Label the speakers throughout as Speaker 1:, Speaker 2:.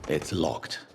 Speaker 1: It's locked.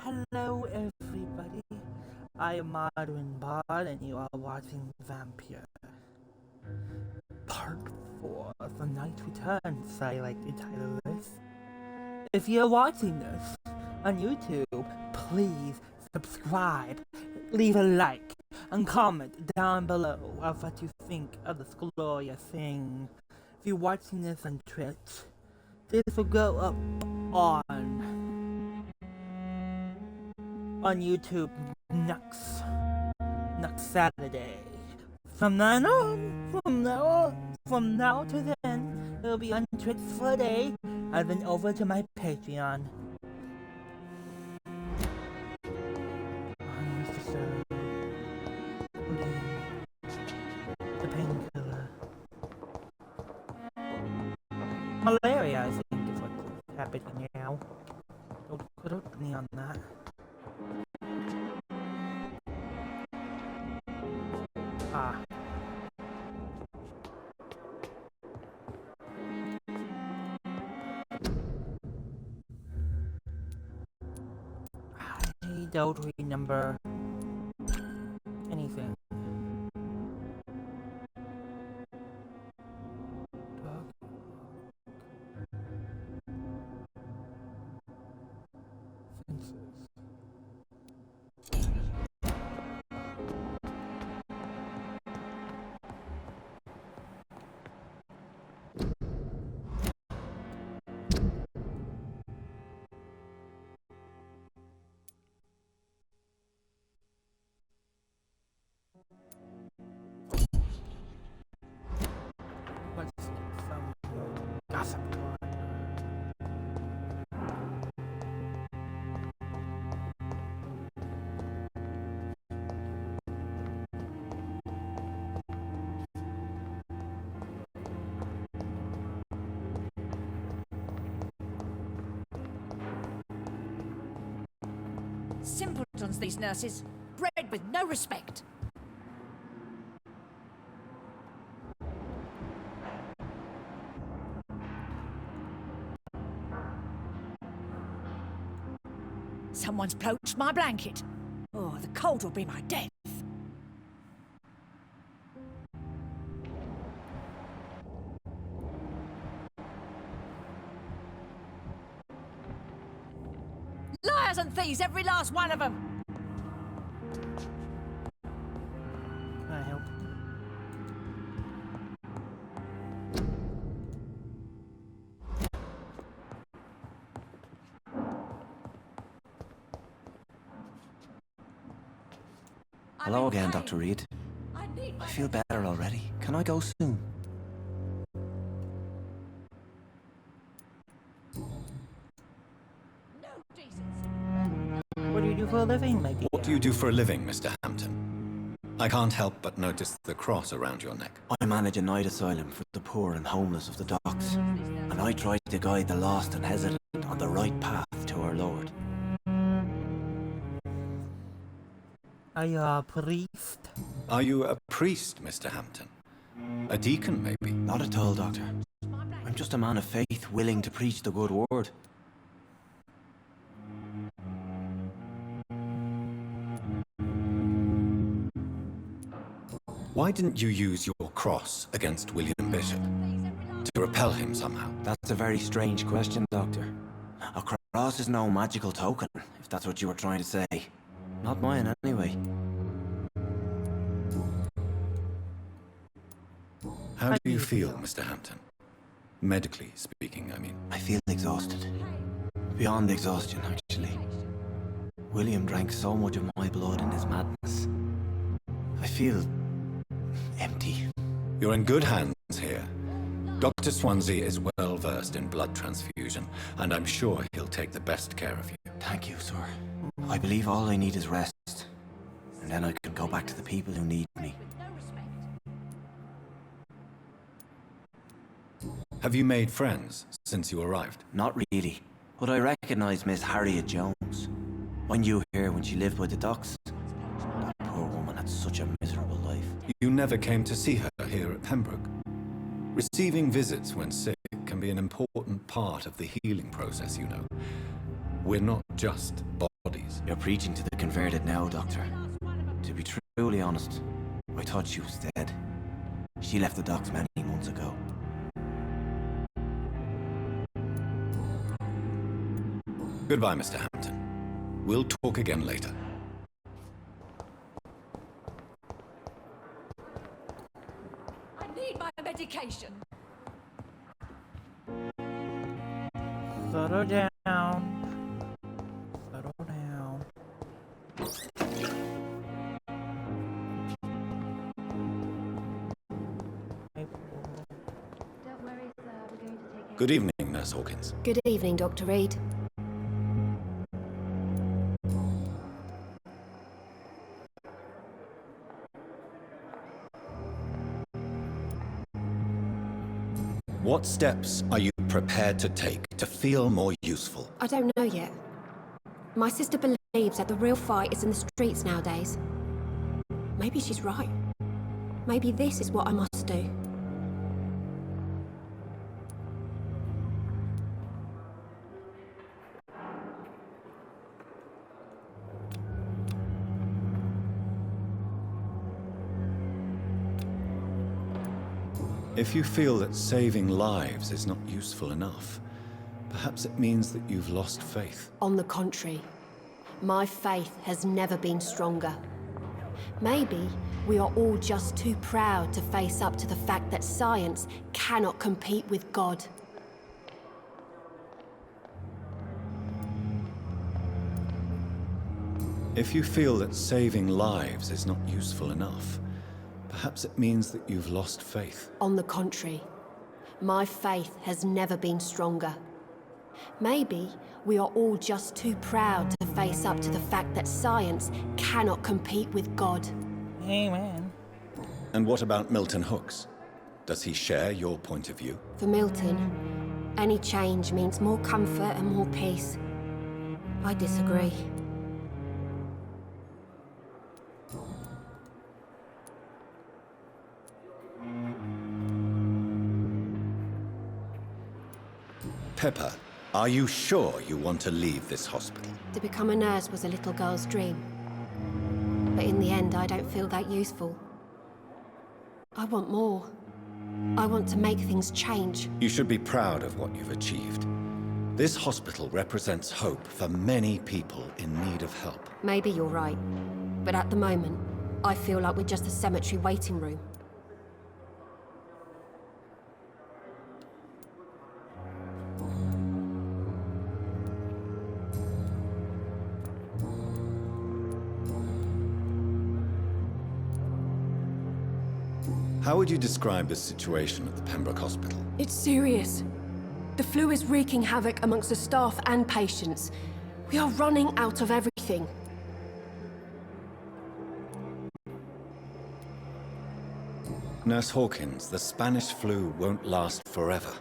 Speaker 1: Hello everybody, I am Modern Bard and you are watching Vampyr. Part 4 of The Night Returns, I like to title this. If you're watching this on YouTube, please subscribe, leave a like, and comment down below of what you think of this glorious thing. If you're watching this on Twitch, this will go up on YouTube next Saturday. From now to then, it'll be on Twitch for a day, and then over to my Patreon. The painkiller. Malaria, I think, is what's happening now. Don't quote me on that. I don't remember anything. What's from gossip?
Speaker 2: Simpletons, these nurses. Bred with no respect. Someone's poached my blanket. Oh, the cold will be my death. Liars and thieves, every last one of them.
Speaker 1: Can I help?
Speaker 3: Hello again, Dr. Reed. I feel better already. Can I go soon?
Speaker 1: What do you do for a living, my dear?
Speaker 4: What do you do for a living, Mr. Hampton? I can't help but notice the cross around your neck.
Speaker 3: I manage a night asylum for the poor and homeless of the docks, and I try to guide the lost and hesitant on the right path to our Lord.
Speaker 1: Are you a priest?
Speaker 4: Are you a priest, Mr. Hampton? A deacon, maybe?
Speaker 3: Not at all, Doctor. I'm just a man of faith, willing to preach the good word.
Speaker 4: Why didn't you use your cross against William Bishop? To repel him somehow?
Speaker 3: That's a very strange question, Doctor. A cross is no magical token, if that's what you were trying to say. Not mine, anyway.
Speaker 4: How do you feel, Mr. Hampton? Medically speaking, I mean.
Speaker 3: I feel exhausted. Beyond exhaustion, actually. William drank so much of my blood in his madness. I feel empty.
Speaker 4: You're in good hands here. Dr. Swansea is well versed in blood transfusion, and I'm sure he'll take the best care of you.
Speaker 3: Thank you, sir. I believe all I need is rest, and then I can go back to the people who need me.
Speaker 4: Have you made friends since you arrived?
Speaker 3: Not really, but I recognize Miss Harriet Jones. I knew her when she lived by the docks. That poor woman had such a miserable life.
Speaker 4: You never came to see her here at Pembroke. Receiving visits when sick can be an important part of the healing process, you know. We're not just bodies.
Speaker 3: You're preaching to the converted now, Doctor. To be truly honest, I thought she was dead. She left the docks many months ago.
Speaker 4: Goodbye, Mr. Hampton. We'll talk again later.
Speaker 2: I need my medication.
Speaker 1: Settle down. Settle down.
Speaker 4: Good evening, Nurse Hawkins.
Speaker 5: Good evening, Dr. Reed.
Speaker 4: What steps are you prepared to take to feel more useful?
Speaker 5: I don't know yet. My sister believes that the real fight is in the streets nowadays. Maybe she's right. Maybe this is what I must do.
Speaker 4: If you feel that saving lives is not useful enough, perhaps it means that you've lost faith.
Speaker 5: On the contrary, my faith has never been stronger. Maybe we are all just too proud to face up to the fact that science cannot compete with God.
Speaker 4: If you feel that saving lives is not useful enough, perhaps it means that you've lost faith.
Speaker 5: On the contrary, my faith has never been stronger. Maybe we are all just too proud to face up to the fact that science cannot compete with God.
Speaker 1: Amen.
Speaker 4: And what about Milton Hooks? Does he share your point of view?
Speaker 5: For Milton, any change means more comfort and more peace. I disagree.
Speaker 4: Pepper, are you sure you want to leave this hospital?
Speaker 5: To become a nurse was a little girl's dream. But in the end, I don't feel that useful. I want more. I want to make things change.
Speaker 4: You should be proud of what you've achieved. This hospital represents hope for many people in need of help.
Speaker 5: Maybe you're right. But at the moment, I feel like we're just a cemetery waiting room.
Speaker 4: How would you describe the situation at the Pembroke Hospital?
Speaker 5: It's serious. The flu is wreaking havoc amongst the staff and patients. We are running out of everything.
Speaker 4: Nurse Hawkins, the Spanish flu won't last forever.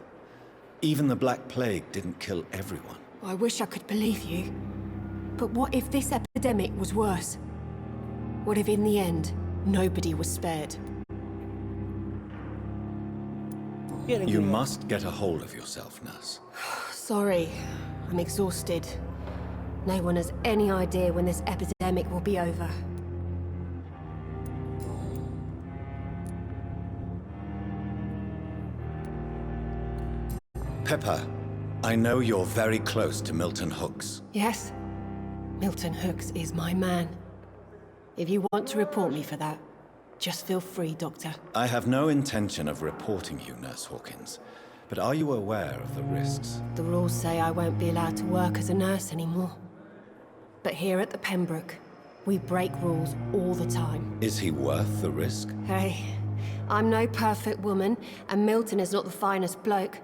Speaker 4: Even the Black Plague didn't kill everyone.
Speaker 5: I wish I could believe you. But what if this epidemic was worse? What if in the end, nobody was spared?
Speaker 4: You must get a hold of yourself, Nurse.
Speaker 5: Sorry, I'm exhausted. No one has any idea when this epidemic will be over.
Speaker 4: Pepper, I know you're very close to Milton Hooks.
Speaker 5: Yes, Milton Hooks is my man. If you want to report me for that, just feel free, Doctor.
Speaker 4: I have no intention of reporting you, Nurse Hawkins. But are you aware of the risks?
Speaker 5: The rules say I won't be allowed to work as a nurse anymore. But here at the Pembroke, we break rules all the time.
Speaker 4: Is he worth the risk?
Speaker 5: Hey, I'm no perfect woman, and Milton is not the finest bloke.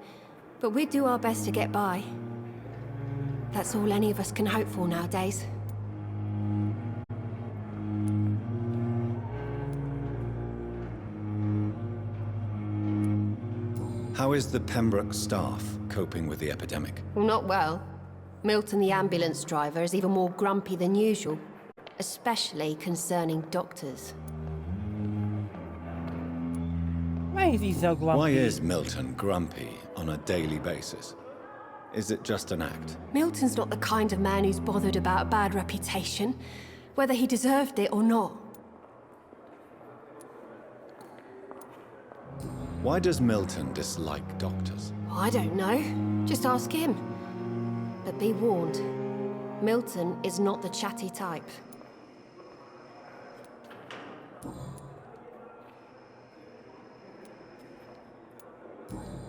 Speaker 5: But we do our best to get by. That's all any of us can hope for nowadays.
Speaker 4: How is the Pembroke staff coping with the epidemic?
Speaker 5: Well, not well. Milton, the ambulance driver, is even more grumpy than usual. Especially concerning doctors.
Speaker 1: Why is he so grumpy?
Speaker 4: Why is Milton grumpy on a daily basis? Is it just an act?
Speaker 5: Milton's not the kind of man who's bothered about a bad reputation, whether he deserved it or not.
Speaker 4: Why does Milton dislike doctors?
Speaker 5: I don't know. Just ask him. But be warned, Milton is not the chatty type.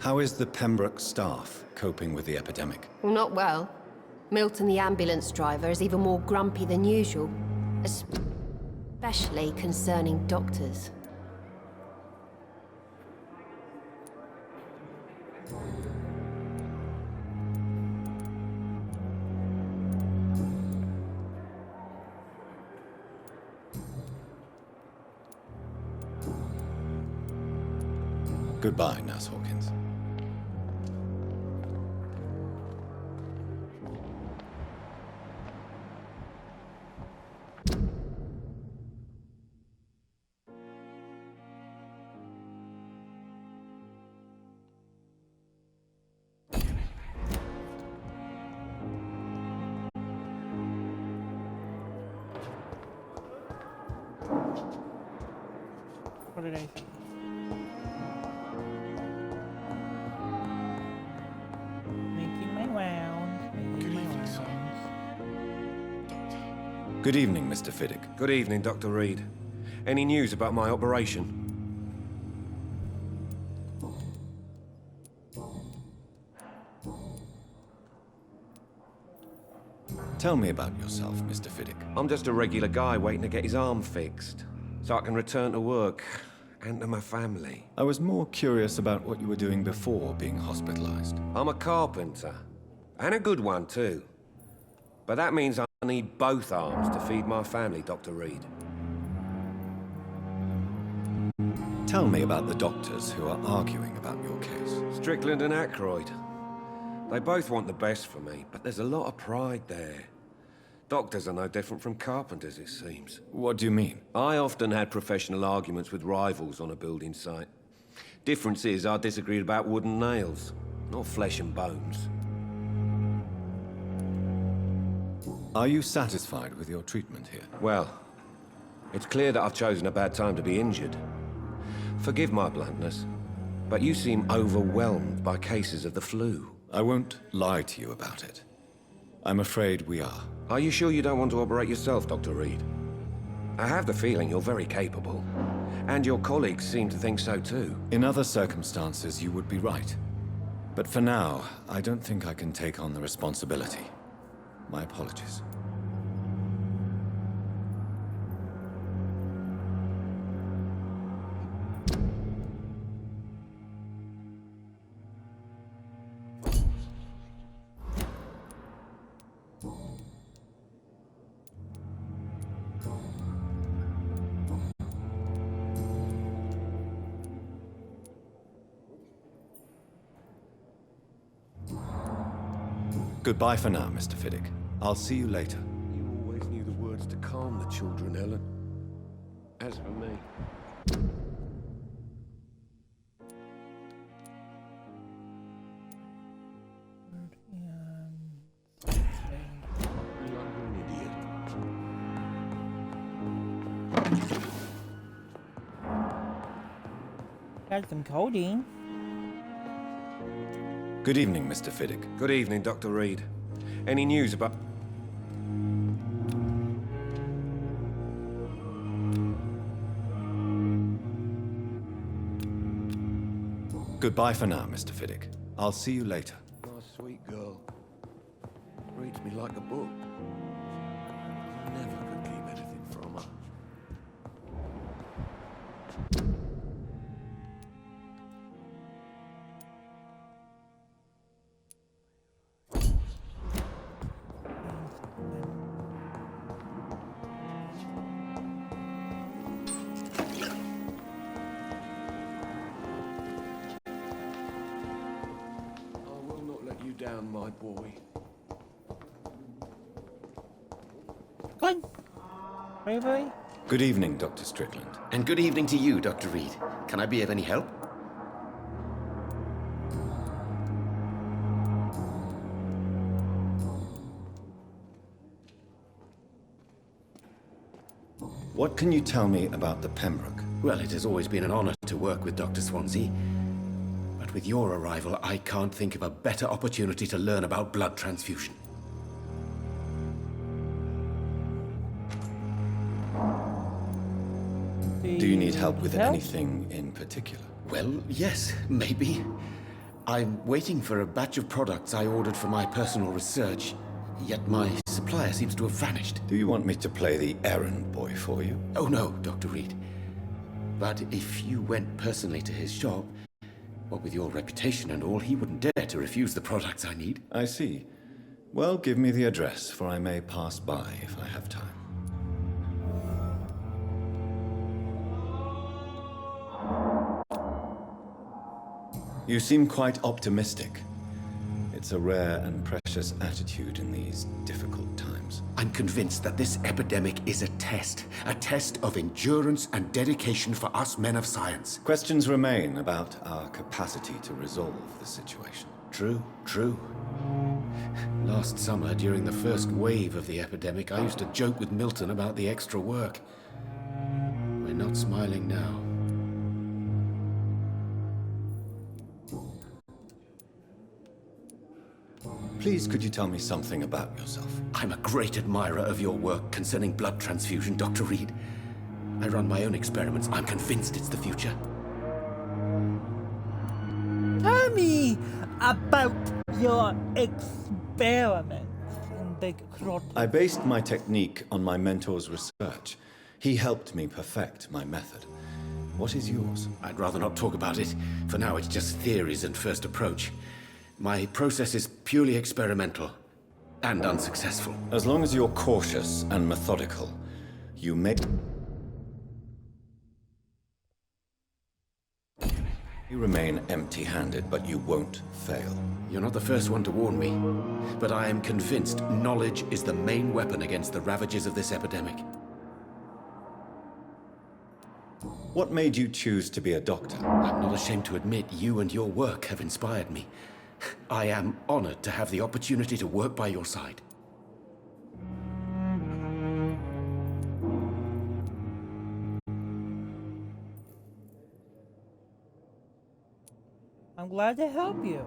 Speaker 4: How is the Pembroke staff coping with the epidemic?
Speaker 5: Well, not well. Milton, the ambulance driver, is even more grumpy than usual. Especially concerning doctors.
Speaker 4: Goodbye, Nurse Hawkins.
Speaker 1: What did I say? Making my rounds, making my rounds.
Speaker 4: Good evening, Mr. Fiddick.
Speaker 6: Good evening, Dr. Reed. Any news about my operation?
Speaker 4: Tell me about yourself, Mr. Fiddick.
Speaker 6: I'm just a regular guy waiting to get his arm fixed, so I can return to work and to my family.
Speaker 4: I was more curious about what you were doing before being hospitalized.
Speaker 6: I'm a carpenter, and a good one too. But that means I need both arms to feed my family, Dr. Reed.
Speaker 4: Tell me about the doctors who are arguing about your case.
Speaker 6: Strickland and Aykroyd. They both want the best for me, but there's a lot of pride there. Doctors are no different from carpenters, it seems.
Speaker 4: What do you mean?
Speaker 6: I often had professional arguments with rivals on a building site. Difference is, I disagreed about wooden nails, not flesh and bones.
Speaker 4: Are you satisfied with your treatment here?
Speaker 6: Well, it's clear that I've chosen a bad time to be injured. Forgive my bluntness, but you seem overwhelmed by cases of the flu.
Speaker 4: I won't lie to you about it. I'm afraid we are.
Speaker 6: Are you sure you don't want to operate yourself, Dr. Reed? I have the feeling you're very capable, and your colleagues seem to think so too.
Speaker 4: In other circumstances, you would be right. But for now, I don't think I can take on the responsibility. My apologies. Goodbye for now, Mr. Fiddick. I'll see you later.
Speaker 6: You always knew the words to calm the children, Ellen. As for me...
Speaker 1: Got some codeine.
Speaker 4: Good evening, Mr. Fiddick.
Speaker 6: Good evening, Dr. Reed. Any news about...
Speaker 4: Goodbye for now, Mr. Fiddick. I'll see you later.
Speaker 6: My sweet girl. Reads me like a book. I never could keep anything from her. Down, my boy.
Speaker 1: Good. Bravery.
Speaker 4: Good evening, Dr. Strickland.
Speaker 7: And good evening to you, Dr. Reed. Can I be of any help?
Speaker 4: What can you tell me about the Pembroke?
Speaker 7: Well, it has always been an honor to work with Dr. Swansea. But with your arrival, I can't think of a better opportunity to learn about blood transfusion.
Speaker 4: Do you need help with anything in particular?
Speaker 7: Well, yes, maybe. I'm waiting for a batch of products I ordered for my personal research, yet my supplier seems to have vanished.
Speaker 4: Do you want me to play the errand boy for you?
Speaker 7: Oh no, Dr. Reed. But if you went personally to his shop, what with your reputation and all, he wouldn't dare to refuse the products I need.
Speaker 4: I see. Well, give me the address, for I may pass by if I have time. You seem quite optimistic. It's a rare and precious attitude in these difficult times.
Speaker 7: I'm convinced that this epidemic is a test of endurance and dedication for us men of science.
Speaker 4: Questions remain about our capacity to resolve the situation.
Speaker 7: True. Last summer, during the first wave of the epidemic, I used to joke with Milton about the extra work. We're not smiling now.
Speaker 4: Please, could you tell me something about yourself?
Speaker 7: I'm a great admirer of your work concerning blood transfusion, Dr. Reed. I run my own experiments. I'm convinced it's the future.
Speaker 1: Tell me about your experiments in Big Crot.
Speaker 4: I based my technique on my mentor's research. He helped me perfect my method. What is yours?
Speaker 7: I'd rather not talk about it. For now, it's just theories and first approach. My process is purely experimental and unsuccessful.
Speaker 4: As long as you're cautious and methodical, you may... You remain empty-handed, but you won't fail.
Speaker 7: You're not the first one to warn me, but I am convinced knowledge is the main weapon against the ravages of this epidemic.
Speaker 4: What made you choose to be a doctor?
Speaker 7: I'm not ashamed to admit you and your work have inspired me. I am honored to have the opportunity to work by your side.
Speaker 1: I'm glad to help you.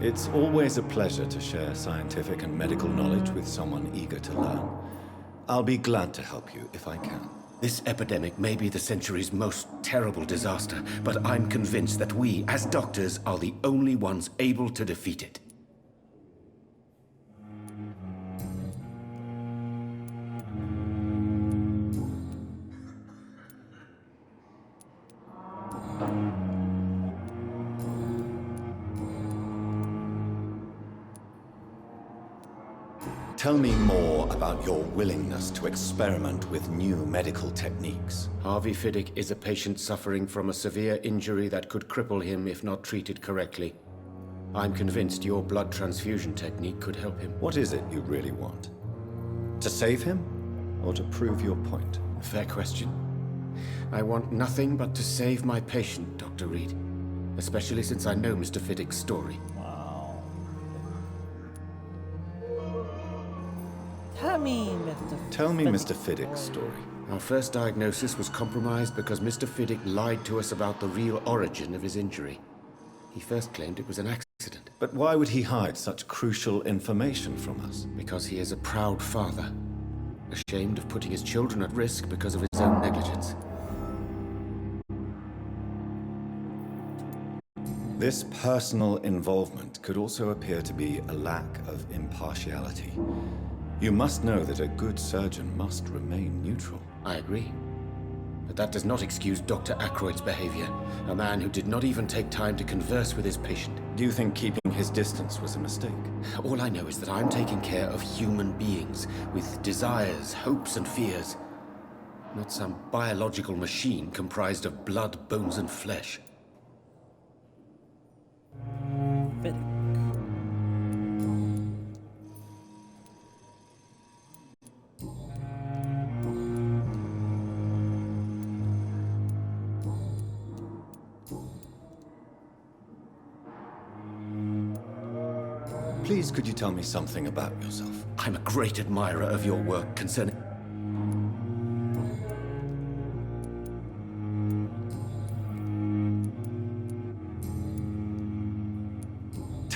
Speaker 4: It's always a pleasure to share scientific and medical knowledge with someone eager to learn. I'll be glad to help you if I can.
Speaker 7: This epidemic may be the century's most terrible disaster, but I'm convinced that we, as doctors, are the only ones able to defeat it.
Speaker 4: Tell me more about your willingness to experiment with new medical techniques.
Speaker 7: Harvey Fiddick is a patient suffering from a severe injury that could cripple him if not treated correctly. I'm convinced your blood transfusion technique could help him.
Speaker 4: What is it you really want? To save him, or to prove your point?
Speaker 7: Fair question. I want nothing but to save my patient, Dr. Reed. Especially since I know Mr. Fiddick's story.
Speaker 1: Wow. Tell me,
Speaker 4: Mr. Fiddick's story.
Speaker 7: Our first diagnosis was compromised because Mr. Fiddick lied to us about the real origin of his injury. He first claimed it was an accident.
Speaker 4: But why would he hide such crucial information from us?
Speaker 7: Because he is a proud father, ashamed of putting his children at risk because of his own negligence.
Speaker 4: This personal involvement could also appear to be a lack of impartiality. You must know that a good surgeon must remain neutral.
Speaker 7: I agree. But that does not excuse Dr. Ackroyd's behavior, a man who did not even take time to converse with his patient.
Speaker 4: Do you think keeping his distance was a mistake?
Speaker 7: All I know is that I'm taking care of human beings with desires, hopes, and fears. Not some biological machine comprised of blood, bones, and flesh.
Speaker 4: Please, could you tell me something about yourself?
Speaker 7: I'm a great admirer of your work concerning...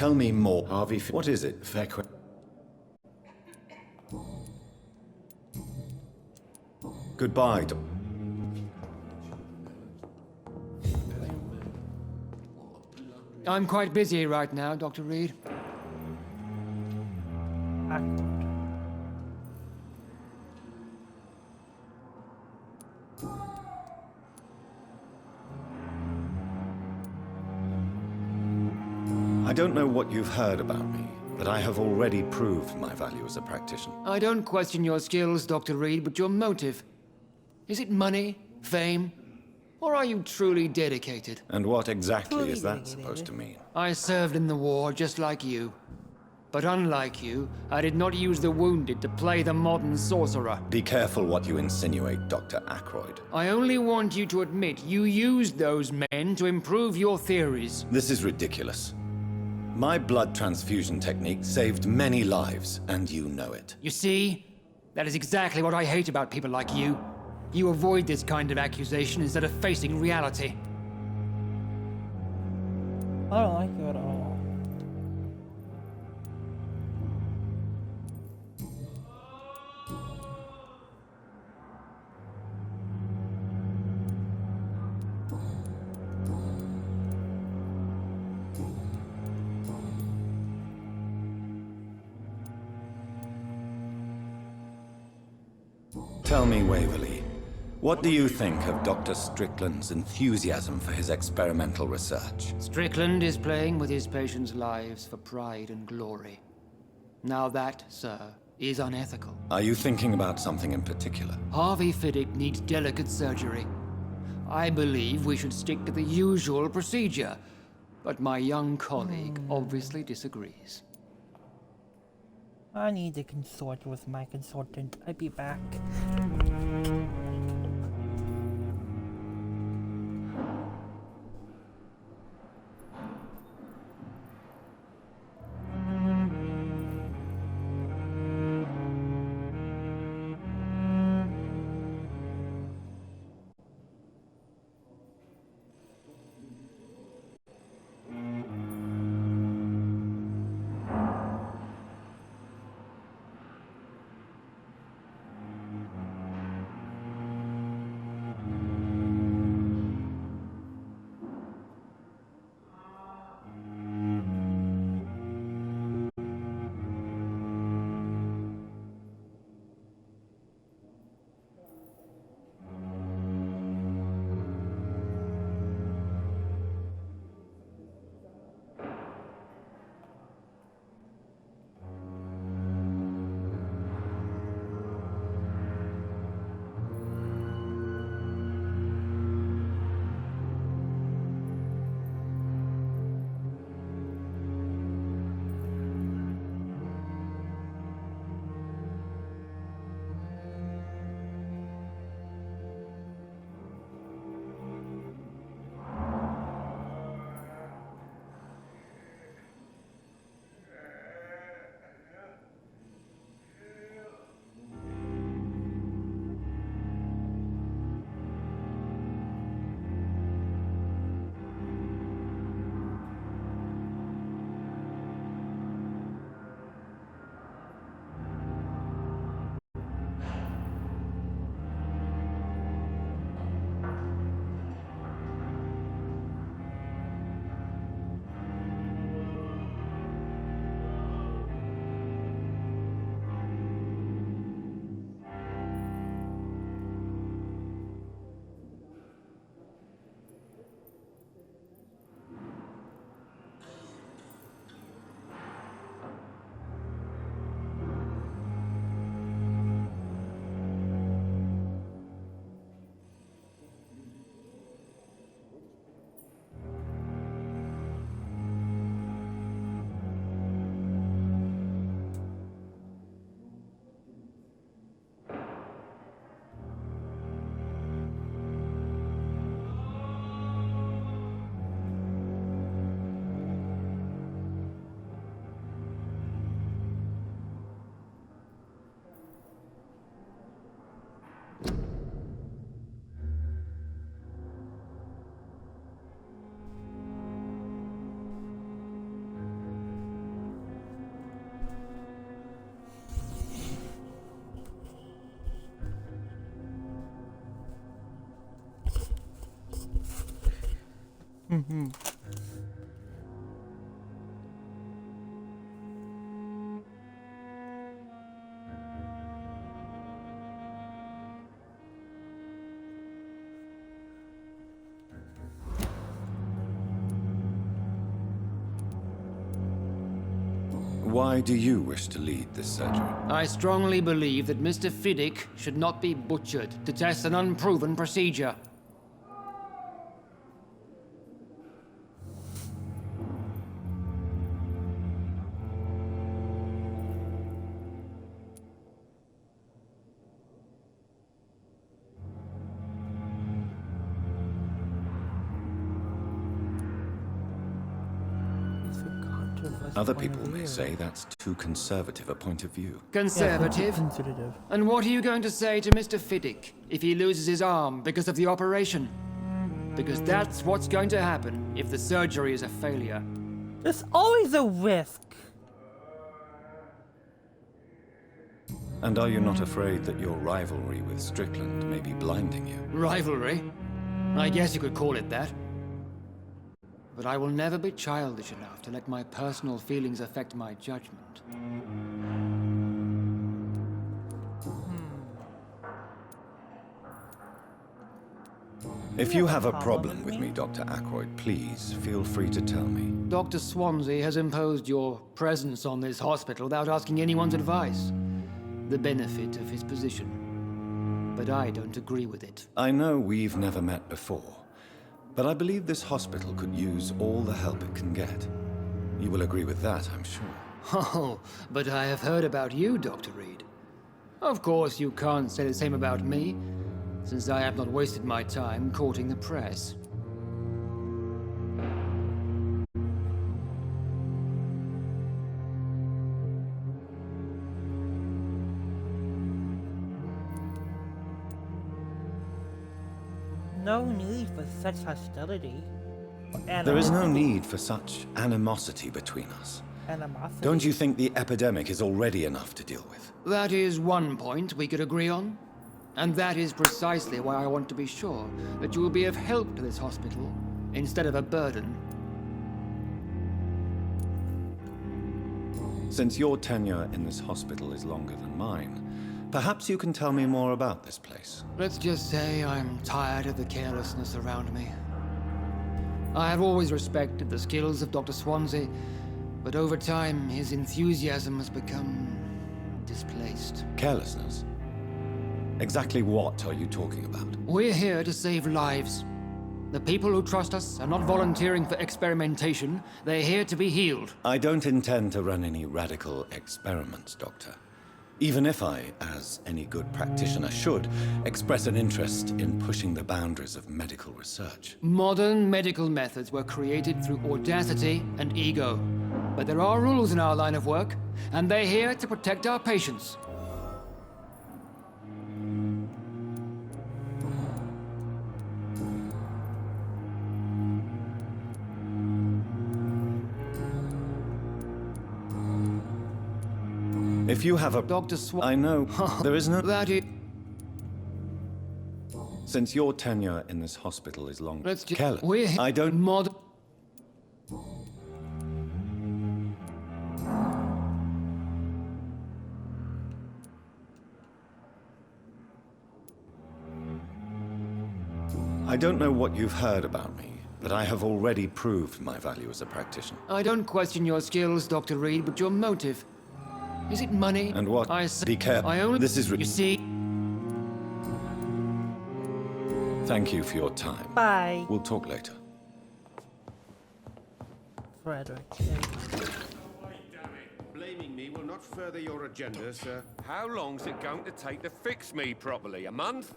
Speaker 4: Tell me more.
Speaker 7: Harvey,
Speaker 4: What is it?
Speaker 7: fair question.
Speaker 4: Goodbye.
Speaker 8: I'm quite busy right now, Dr. Reed.
Speaker 1: Awkward.
Speaker 4: I don't know what you've heard about me, but I have already proved my value as a practitioner.
Speaker 8: I don't question your skills, Dr. Reed, but your motive. Is it money, fame, or are you truly dedicated?
Speaker 4: And what exactly is that
Speaker 1: Truly
Speaker 4: supposed to mean?
Speaker 8: I served in the war just like you. But unlike you, I did not use the wounded to play the modern sorcerer.
Speaker 4: Be careful what you insinuate, Dr. Ackroyd.
Speaker 8: I only want you to admit you used those men to improve your theories.
Speaker 4: This is ridiculous. My blood transfusion technique saved many lives, and you know it.
Speaker 8: You see? That is exactly what I hate about people like you. You avoid this kind of accusation instead of facing reality.
Speaker 1: I don't like you at all.
Speaker 4: Tell me, Waverley, what do you think of Dr. Strickland's enthusiasm for his experimental research?
Speaker 8: Strickland is playing with his patients' lives for pride and glory. Now that, sir, is unethical.
Speaker 4: Are you thinking about something in particular?
Speaker 8: Harvey Fiddick needs delicate surgery. I believe we should stick to the usual procedure, but my young colleague obviously disagrees.
Speaker 1: I need to consult with my consultant. I'll be back.
Speaker 4: Why do you wish to lead this surgery?
Speaker 8: I strongly believe that Mr. Fiddick should not be butchered to test an unproven procedure.
Speaker 4: Other people may say that's too conservative a point of view.
Speaker 8: Conservative?
Speaker 1: Conservative.
Speaker 8: And what are you going to say to Mr. Fiddick if he loses his arm because of the operation? Because that's what's going to happen if the surgery is a failure.
Speaker 1: There's always a risk.
Speaker 4: And are you not afraid that your rivalry with Strickland may be blinding you?
Speaker 8: Rivalry? I guess you could call it that. But I will never be childish enough to let my personal feelings affect my judgment.
Speaker 4: If you have a problem with me, Dr. Ackroyd, please feel free to tell me.
Speaker 8: Dr. Swansea has imposed your presence on this hospital without asking anyone's advice. The benefit of his position. But I don't agree with it.
Speaker 4: I know we've never met before, but I believe this hospital could use all the help it can get. You will agree with that, I'm sure.
Speaker 8: Oh, but I have heard about you, Dr. Reed. Of course, you can't say the same about me, since I have not wasted my time courting the press.
Speaker 1: No need for such hostility.
Speaker 4: There is no need for such animosity between us.
Speaker 1: Animosity.
Speaker 4: Don't you think the epidemic is already enough to deal with?
Speaker 8: That is one point we could agree on. And that is precisely why I want to be sure that you will be of help to this hospital, instead of a burden.
Speaker 4: Since your tenure in this hospital is longer than mine, perhaps you can tell me more about this place.
Speaker 8: Let's just say I'm tired of the carelessness around me. I have always respected the skills of Dr. Swansea, but over time his enthusiasm has become displaced.
Speaker 4: Carelessness? Exactly what are you talking about?
Speaker 8: We're here to save lives. The people who trust us are not volunteering for experimentation. They're here to be healed.
Speaker 4: I don't intend to run any radical experiments, Doctor. Even if I, as any good practitioner should, express an interest in pushing the boundaries of medical research.
Speaker 8: Modern medical methods were created through audacity and ego. But there are rules in our line of work, and they're here to protect our patients.
Speaker 4: If you have a...
Speaker 8: Dr.
Speaker 4: I know, there is no...
Speaker 8: That is...
Speaker 4: Since your tenure in this hospital is long...
Speaker 8: Let's just...
Speaker 4: Careless.
Speaker 8: We're here...
Speaker 4: I don't...
Speaker 8: Modern...
Speaker 4: I don't know what you've heard about me, but I have already proved my value as a practitioner.
Speaker 8: I don't question your skills, Dr. Reed, but your motive. Is it money?
Speaker 4: And what?
Speaker 8: I say...
Speaker 4: Be careful.
Speaker 8: I only...
Speaker 4: This is...
Speaker 8: You see...
Speaker 4: Thank you for your time.
Speaker 1: Bye,
Speaker 4: We'll talk later.
Speaker 1: Frederick.
Speaker 9: Blaming me will not further your agenda, sir.
Speaker 6: How long's it going to take to fix me properly? A month?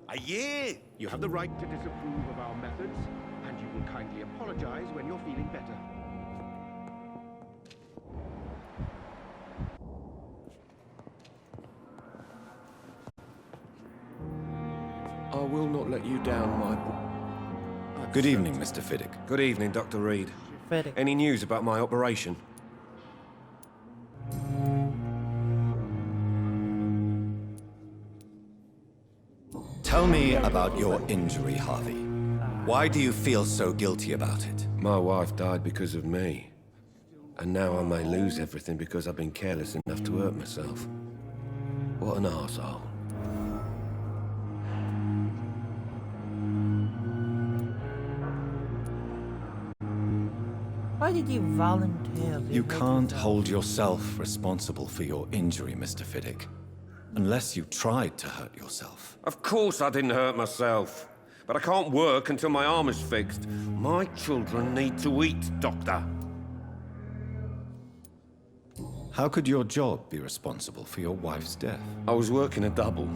Speaker 6: A year?
Speaker 9: You have the right to disapprove of our methods, and you will kindly apologize when you're feeling better.
Speaker 6: I will not let you down, my...
Speaker 4: Good evening, Mr. Fiddick.
Speaker 6: Good evening, Dr. Reed.
Speaker 1: Frederick.
Speaker 6: Any news about my operation?
Speaker 4: Tell me about your injury, Harvey. Why do you feel so guilty about it?
Speaker 6: My wife died because of me. And now I may lose everything because I've been careless enough to hurt myself. What an arsehole.
Speaker 1: Why did you volunteer?
Speaker 4: You can't hold yourself responsible for your injury, Mr. Fiddick. Unless you tried to hurt yourself.
Speaker 6: Of course I didn't hurt myself. But I can't work until my arm is fixed. My children need to eat, Doctor.
Speaker 4: How could your job be responsible for your wife's death?
Speaker 6: I was working a double.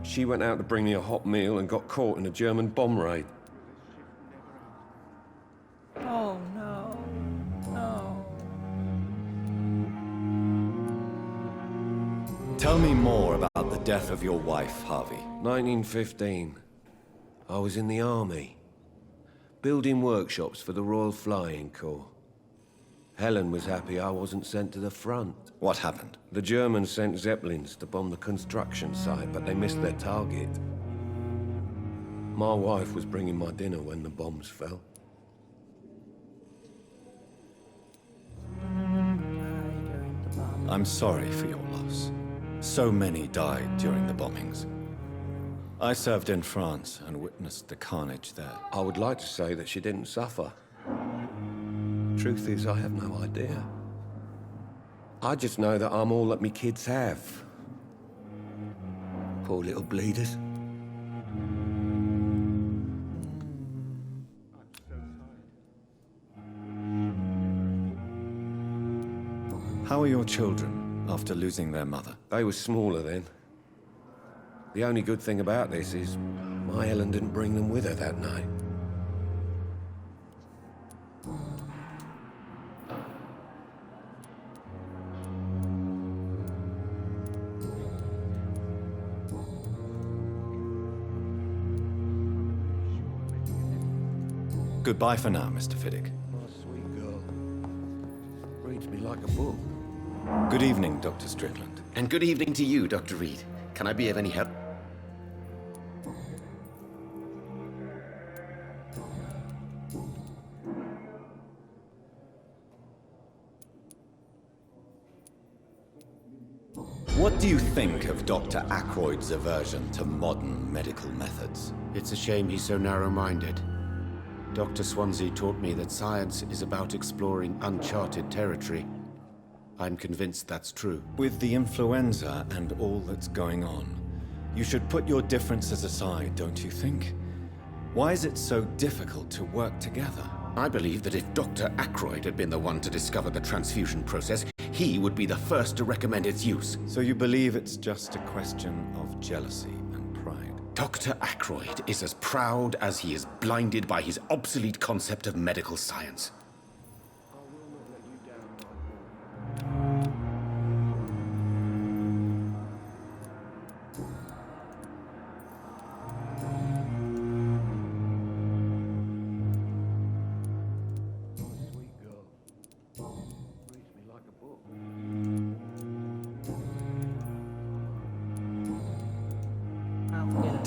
Speaker 6: She went out to bring me a hot meal and got caught in a German bomb raid.
Speaker 1: Oh no. No.
Speaker 4: Tell me more about the death of your wife, Harvey.
Speaker 6: 1915. I was in the army, building workshops for the Royal Flying Corps. Helen was happy I wasn't sent to the front.
Speaker 4: What happened?
Speaker 6: The Germans sent Zeppelins to bomb the construction site, but they missed their target. My wife was bringing my dinner when the bombs fell.
Speaker 4: I'm sorry for your loss. So many died during the bombings. I served in France and witnessed the carnage there.
Speaker 6: I would like to say that she didn't suffer. Truth is, I have no idea. I just know that I'm all that me kids have. Poor little bleeders.
Speaker 4: How are your children after losing their mother?
Speaker 6: They were smaller then. The only good thing about this is my Helen didn't bring them with her that night.
Speaker 4: Goodbye for now, Mr. Fiddick.
Speaker 6: My sweet girl. Reads me like a book.
Speaker 4: Good evening, Dr. Strickland.
Speaker 7: And good evening to you, Dr. Reed. Can I be of any help?
Speaker 4: What do you think of Dr. Ackroyd's aversion to modern medical methods?
Speaker 7: It's a shame he's so narrow-minded. Dr. Swansea taught me that science is about exploring uncharted territory. I'm convinced that's true.
Speaker 4: With the influenza and all that's going on, you should put your differences aside, don't you think? Why is it so difficult to work together?
Speaker 7: I believe that if Dr. Ackroyd had been the one to discover the transfusion process, he would be the first to recommend its use.
Speaker 4: So you believe it's just a question of jealousy and pride?
Speaker 7: Dr. Ackroyd is as proud as he is blinded by his obsolete concept of medical science.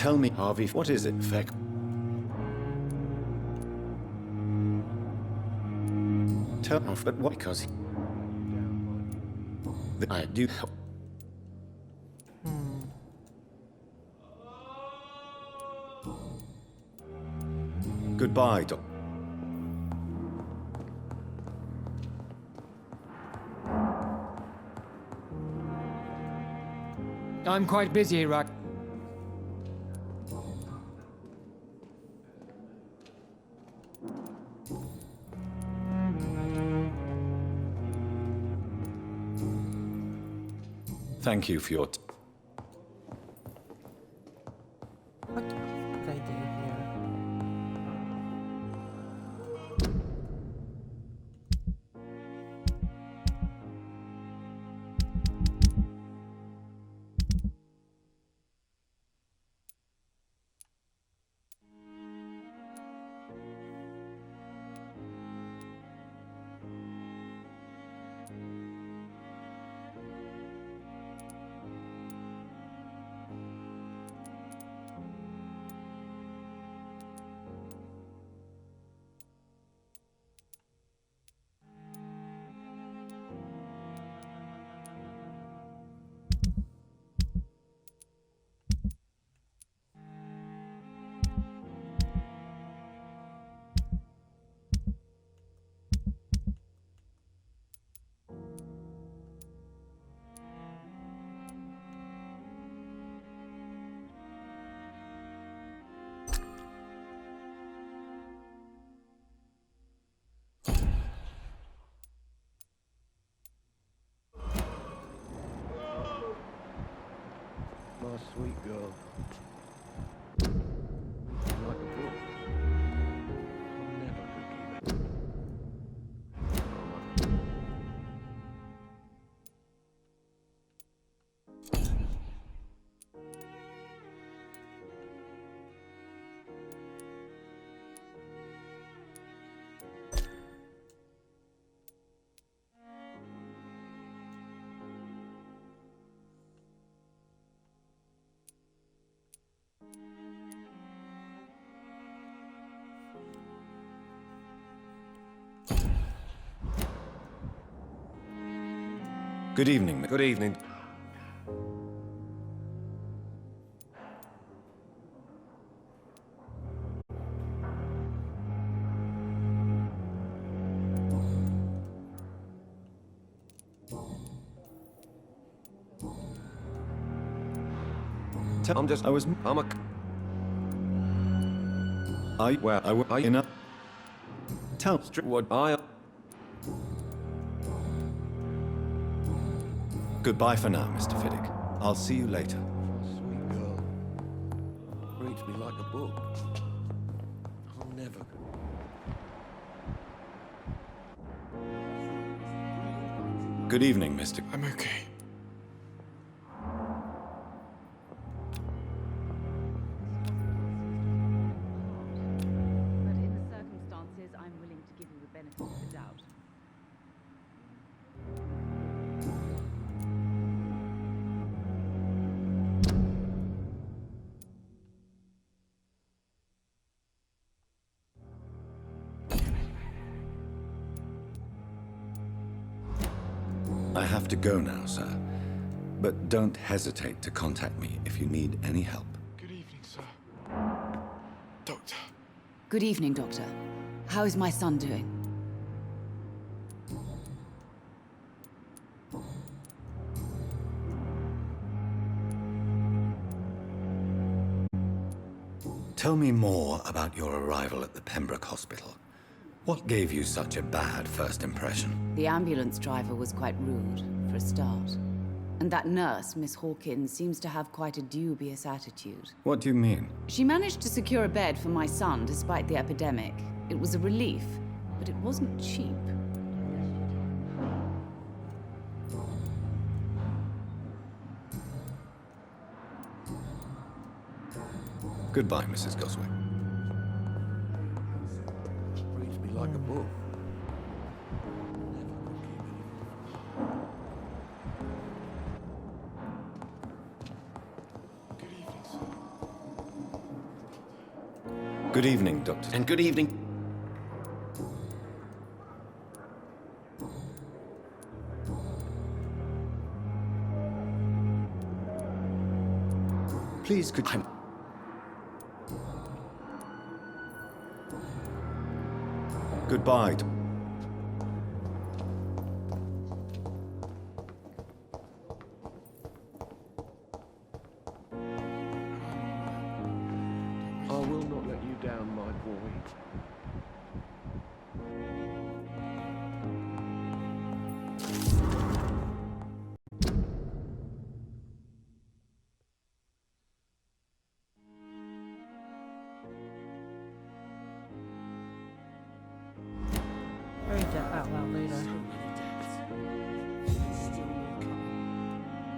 Speaker 4: Tell me, Harvey, what is it, Feck? Tell me, but what? Because I do. Goodbye, Doc.
Speaker 8: I'm quite busy, Rock.
Speaker 4: Thank you for your
Speaker 1: What the fuck did I do here?
Speaker 6: sweet girl. Like a book. I never could keep it.
Speaker 4: Good evening.
Speaker 6: Good evening. I'm just. I'm a.
Speaker 4: Tell.
Speaker 6: What I.
Speaker 4: Goodbye for now, Mr. Fiddick. I'll see you later.
Speaker 6: Sweet girl. Reads me like a book. I'll never.
Speaker 4: Good evening, Mr.
Speaker 10: I'm okay.
Speaker 11: But in the circumstances, I'm willing to give you the benefit of the doubt.
Speaker 4: I have to go now, sir. But don't hesitate to contact me if you need any help.
Speaker 10: Good evening, sir. Doctor.
Speaker 11: Good evening, Doctor. How is my son doing?
Speaker 4: Tell me more about your arrival at the Pembroke Hospital. What gave you such a bad first impression?
Speaker 11: The ambulance driver was quite rude, for a start. And that nurse, Miss Hawkins, seems to have quite a dubious attitude.
Speaker 4: What do you mean?
Speaker 11: She managed to secure a bed for my son despite the epidemic. It was a relief, but it wasn't cheap.
Speaker 4: Goodbye, Mrs. Goswick.
Speaker 6: Reads me like a book.
Speaker 10: Good evening, sir.
Speaker 4: Good evening, Doctor.
Speaker 7: And good evening.
Speaker 4: Please, could you... Goodbye.
Speaker 6: I will not let you down, my boy.
Speaker 1: Read that out loud later.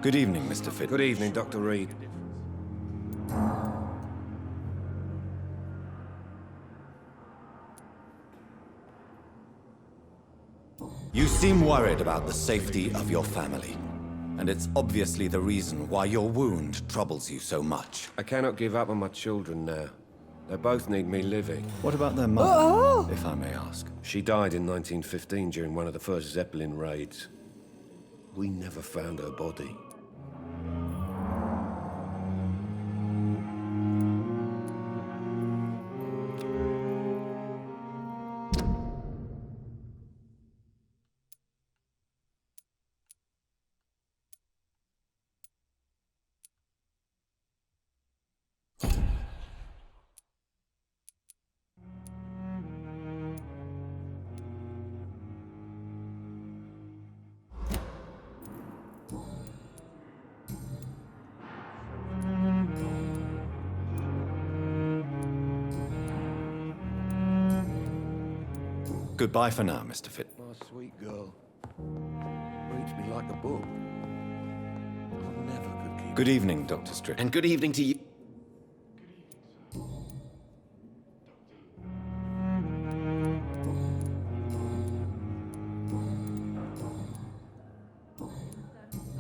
Speaker 4: Good evening, Mr. Fiddick.
Speaker 6: Good evening, Dr. Reed.
Speaker 4: You seem worried about the safety of your family. And it's obviously the reason why your wound troubles you so much.
Speaker 6: I cannot give up on my children now. They both need me living.
Speaker 4: What about their mother, if I may ask?
Speaker 6: She died in 1915 during one of the first Zeppelin raids. We never found her body.
Speaker 4: Goodbye for now, Mr. Fit.
Speaker 6: My sweet girl. Reads me like a book. I never could keep...
Speaker 4: Good evening, Dr. Strickland.
Speaker 7: And good evening to you.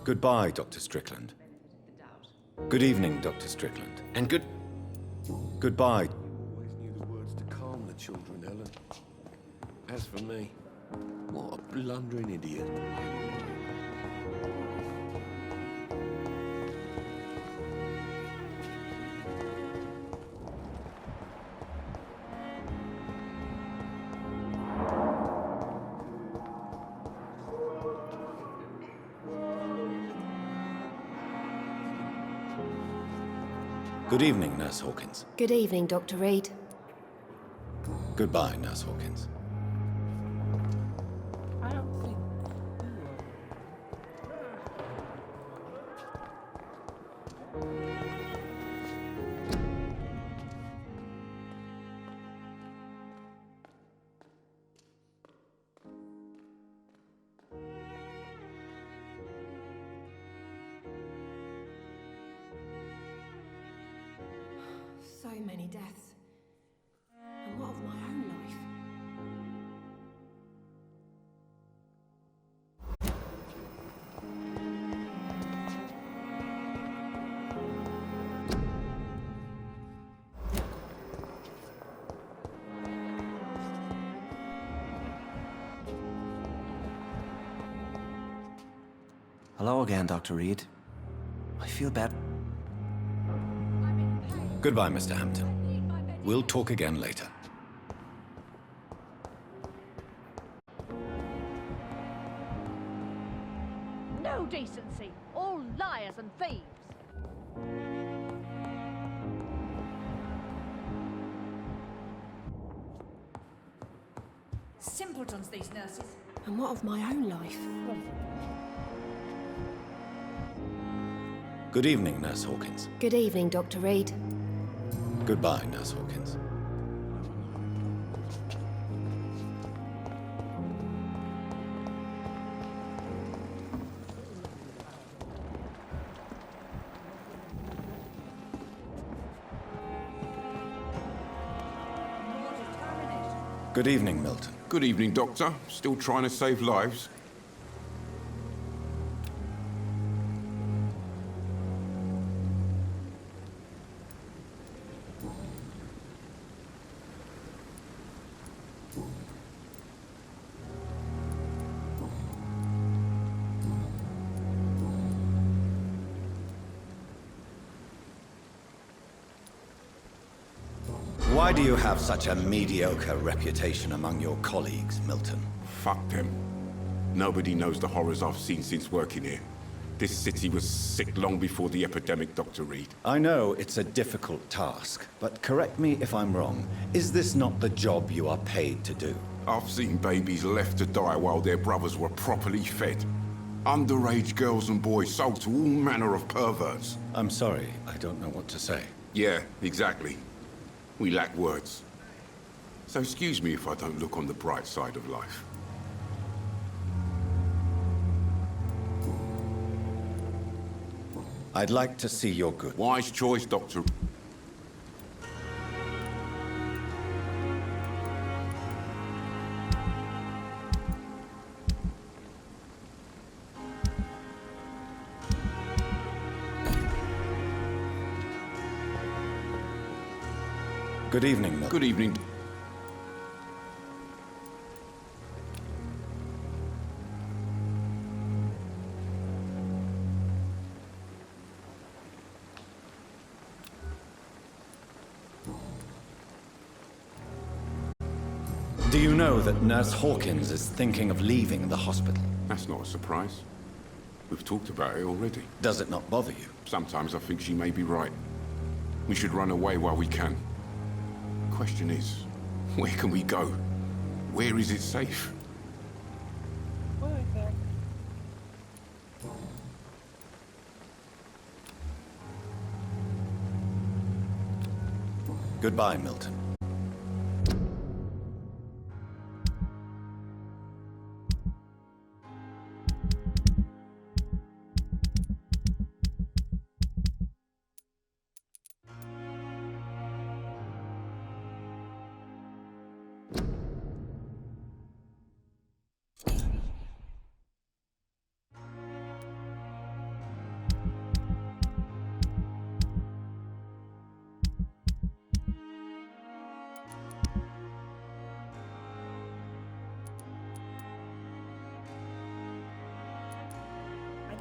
Speaker 4: Goodbye, Dr. Strickland. Good evening, Dr. Strickland.
Speaker 7: And
Speaker 4: Goodbye.
Speaker 6: Always knew the words to calm the children, Helen. As for me, what a blundering idiot.
Speaker 4: Good evening, Nurse Hawkins.
Speaker 5: Good evening, Dr. Reed.
Speaker 4: Goodbye, Nurse Hawkins.
Speaker 1: I don't think.
Speaker 5: So many deaths. And what of my own life?
Speaker 3: Hello again, Dr. Reed. I feel better.
Speaker 4: Goodbye, Mr. Hampton. We'll talk again later.
Speaker 2: No decency. All liars and thieves. Simpletons, these nurses.
Speaker 5: And what of my own life?
Speaker 4: Good evening, Nurse Hawkins.
Speaker 5: Good evening, Dr. Reed.
Speaker 4: Goodbye, Nurse Hawkins. Good evening, Milton.
Speaker 12: Good evening, Doctor. Still trying to save lives?
Speaker 4: Why do you have such a mediocre reputation among your colleagues, Milton?
Speaker 12: Fuck them. Nobody knows the horrors I've seen since working here. This city was sick long before the epidemic, Dr. Reed.
Speaker 4: I know it's a difficult task, but correct me if I'm wrong. Is this not the job you are paid to do?
Speaker 12: I've seen babies left to die while their brothers were properly fed. Underage girls and boys sold to all manner of perverts.
Speaker 4: I'm sorry, I don't know what to say.
Speaker 12: Yeah, exactly. We lack words. So excuse me if I don't look on the bright side of life.
Speaker 4: I'd like to see your good.
Speaker 12: Wise choice, Doctor.
Speaker 4: Good evening, Milton.
Speaker 12: Good evening.
Speaker 4: Do you know that Nurse Hawkins is thinking of leaving the hospital?
Speaker 12: That's not a surprise. We've talked about it already.
Speaker 4: Does it not bother you?
Speaker 12: Sometimes I think she may be right. We should run away while we can. Question is, where can we go? Where is it safe?
Speaker 1: What exactly?
Speaker 4: Goodbye, Milton.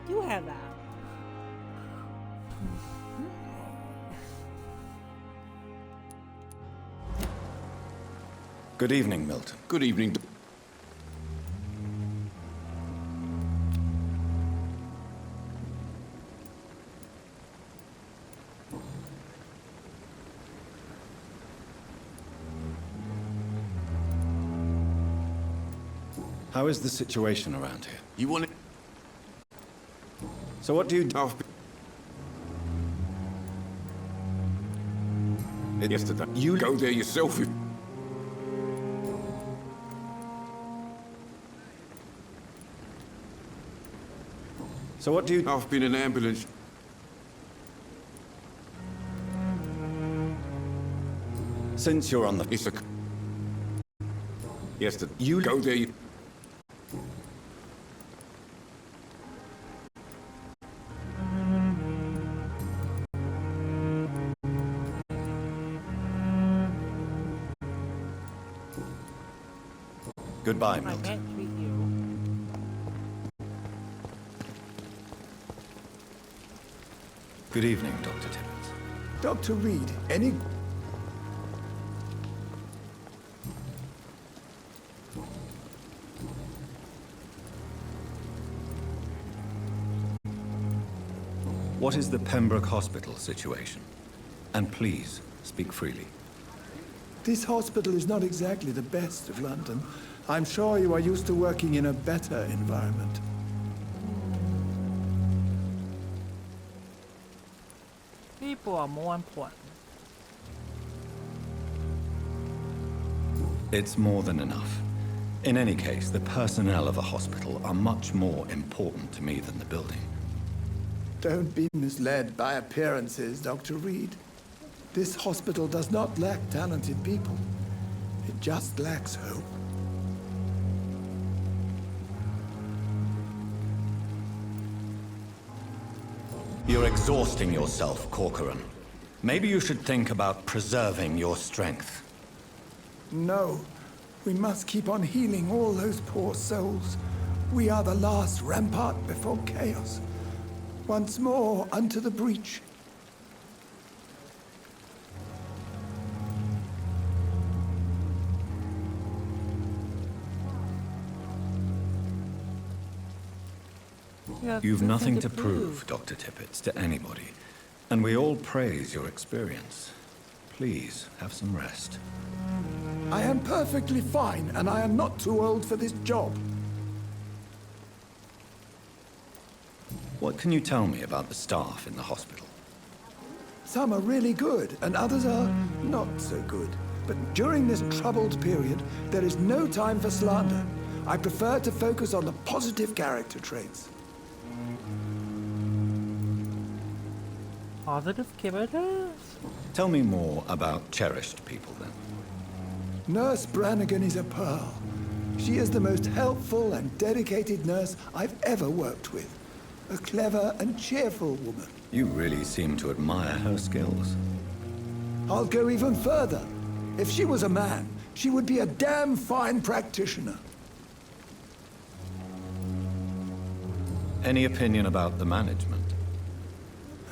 Speaker 1: do have that.
Speaker 4: Good evening, Milton.
Speaker 12: Good evening.
Speaker 4: How is the situation around here?
Speaker 12: You want it?
Speaker 4: So what do you do?
Speaker 12: Yesterday. You go there yourself.
Speaker 4: So what do you...
Speaker 12: I've been an ambulance.
Speaker 4: Since you're on the...
Speaker 12: It's a... Yesterday.
Speaker 4: You
Speaker 12: go there.
Speaker 4: Goodbye,
Speaker 1: I
Speaker 4: Milton.
Speaker 1: can't treat you.
Speaker 4: Good evening, Dr. Timmons.
Speaker 13: Dr. Reed, any...
Speaker 4: What is the Pembroke Hospital situation? And please, speak freely.
Speaker 13: This hospital is not exactly the best of London. I'm sure you are used to working in a better environment.
Speaker 1: People are more important.
Speaker 4: It's more than enough. In any case, the personnel of a hospital are much more important to me than the building.
Speaker 13: Don't be misled by appearances, Dr. Reed. This hospital does not lack talented people. It just lacks hope.
Speaker 4: You're exhausting yourself, Corcoran. Maybe you should think about preserving your strength.
Speaker 13: No, we must keep on healing all those poor souls. We are the last rampart before chaos. Once more, unto the breach.
Speaker 4: You've nothing to prove, Dr. Tippett, to anybody. And we all praise your experience. Please, have some rest.
Speaker 13: I am perfectly fine, and I am not too old for this job.
Speaker 4: What can you tell me about the staff in the hospital?
Speaker 13: Some are really good, and others are not so good. But during this troubled period, there is no time for slander. I prefer to focus on the positive character traits.
Speaker 1: Positive characters?
Speaker 4: Tell me more about cherished people, then.
Speaker 13: Nurse Brannigan is a pearl. She is the most helpful and dedicated nurse I've ever worked with. A clever and cheerful woman.
Speaker 4: You really seem to admire her skills.
Speaker 13: I'll go even further. If she was a man, she would be a damn fine practitioner.
Speaker 4: Any opinion about the management?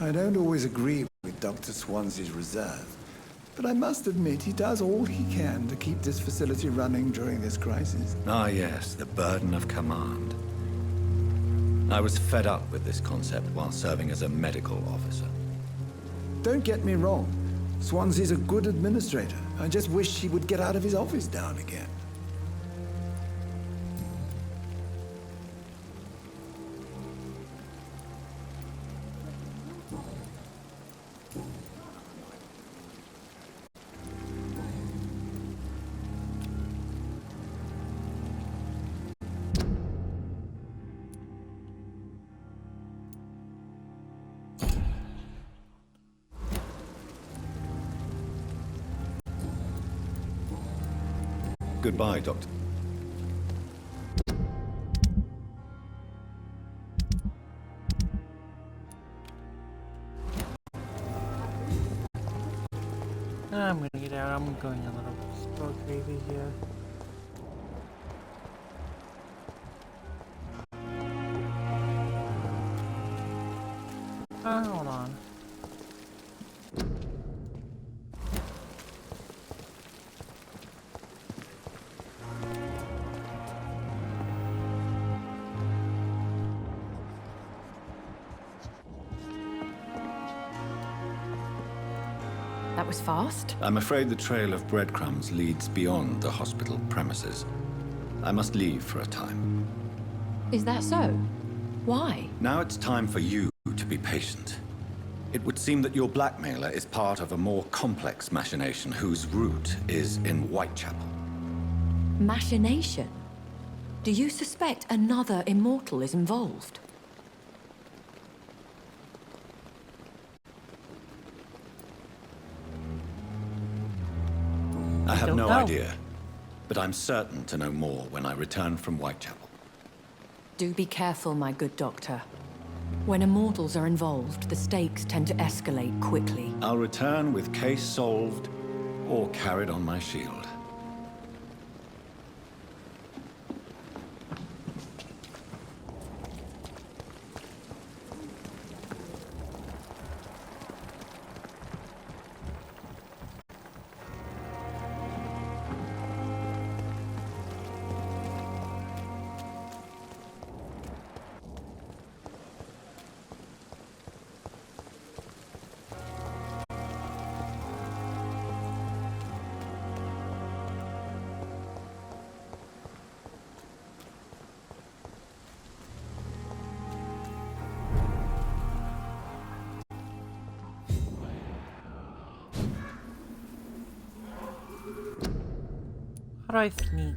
Speaker 13: I don't always agree with Dr. Swansea's reserve, but I must admit he does all he can to keep this facility running during this crisis.
Speaker 4: Ah, yes, the burden of command. I was fed up with this concept while serving as a medical officer.
Speaker 13: Don't get me wrong. Swansea's a good administrator. I just wish he would get out of his office down again.
Speaker 4: Goodbye, Doctor.
Speaker 1: I'm gonna get out. I'm going a little stroke crazy here. Hold on.
Speaker 14: That was fast.
Speaker 4: I'm afraid the trail of breadcrumbs leads beyond the hospital premises. I must leave for a time.
Speaker 14: Is that so? Why?
Speaker 4: Now it's time for you to be patient. It would seem that your blackmailer is part of a more complex machination whose root is in Whitechapel.
Speaker 14: Machination? Do you suspect another immortal is involved?
Speaker 4: I have
Speaker 1: don't
Speaker 4: no
Speaker 1: know.
Speaker 4: idea, but I'm certain to know more when I return from Whitechapel.
Speaker 14: Do be careful, my good doctor. When immortals are involved, the stakes tend to escalate quickly.
Speaker 4: I'll return with case solved or carried on my shield.
Speaker 1: How do I sneak?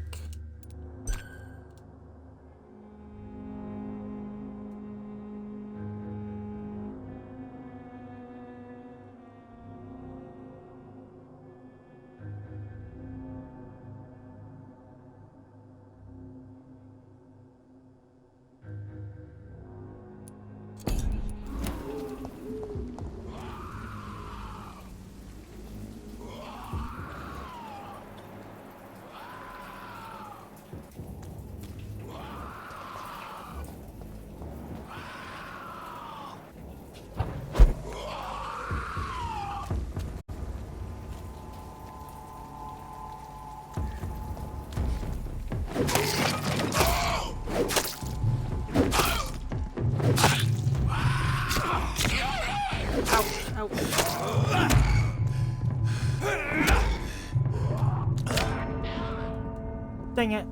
Speaker 1: Dang it.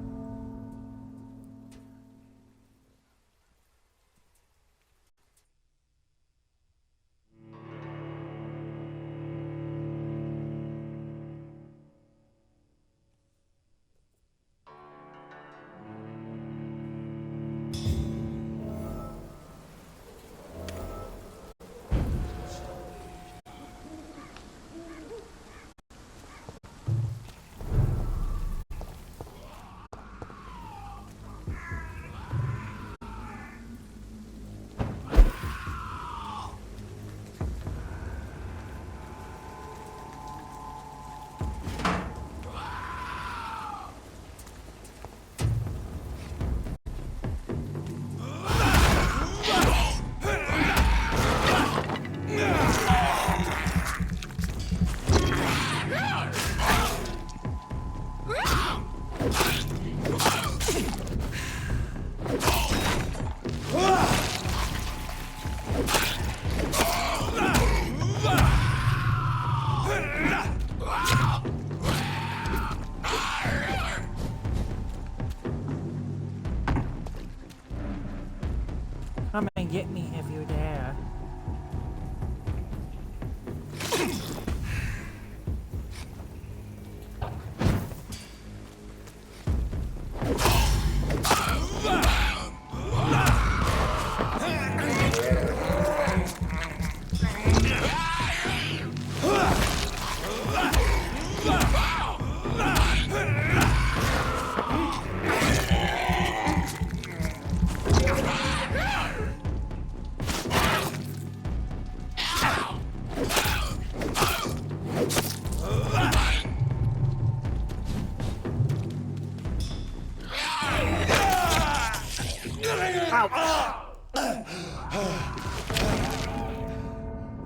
Speaker 1: Come and get me if you're there.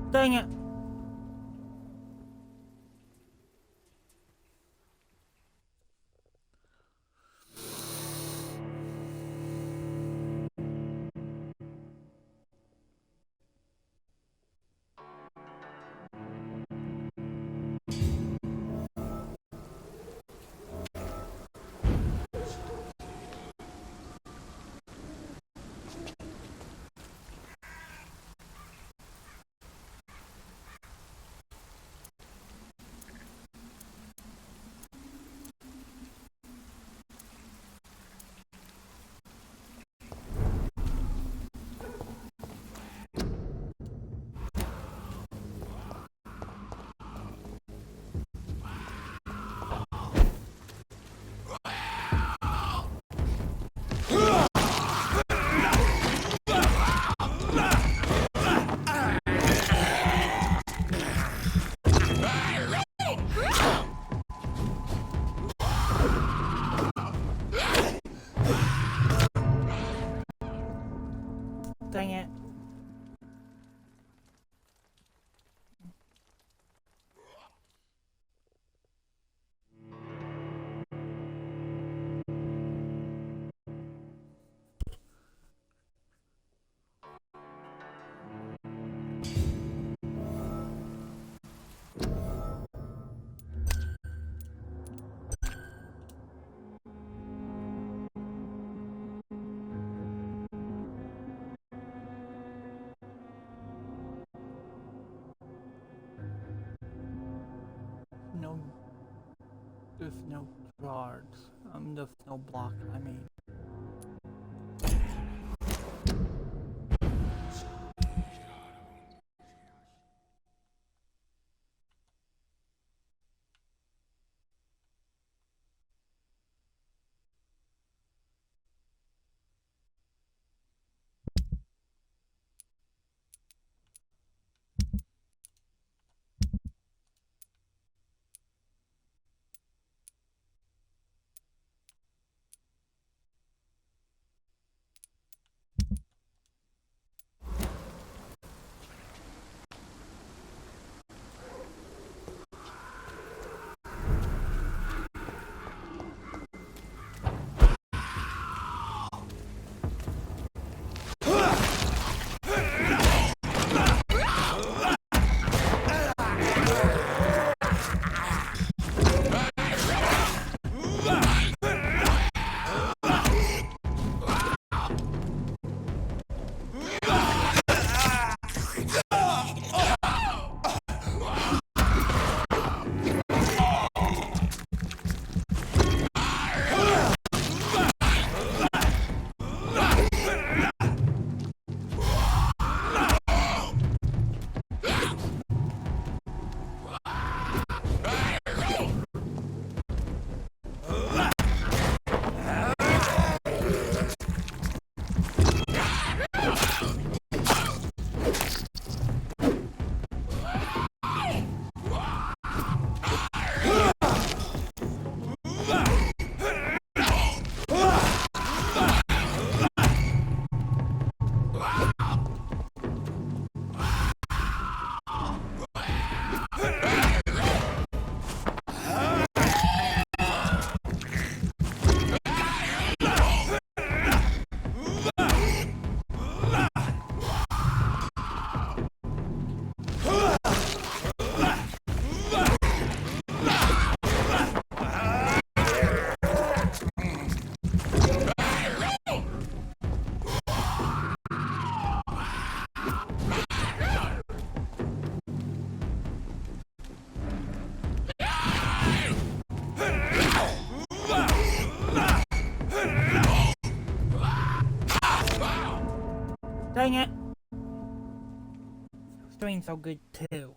Speaker 1: Dang it. Dang it. No, there's no guards. There's no block, I mean. Dang it! It's doing so good too.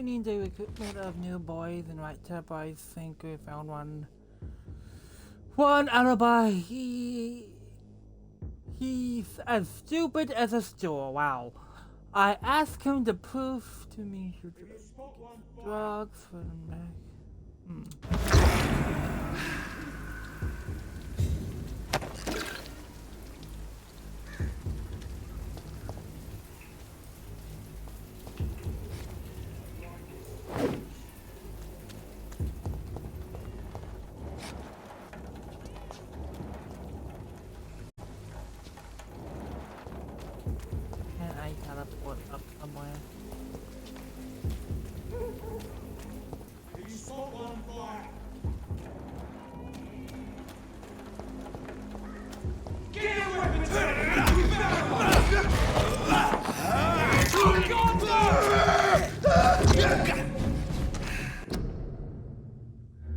Speaker 1: need the recruitment of new boys and right tap. I think we found one. One alibi. He's as stupid as a stool. Wow. I asked him to prove to me drugs for the back. Can I teleport up somewhere?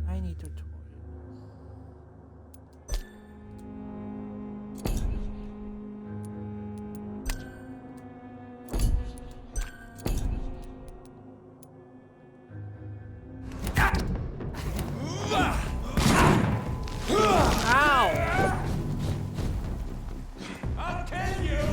Speaker 1: I need tutorial. Ow!
Speaker 15: I'll kill you!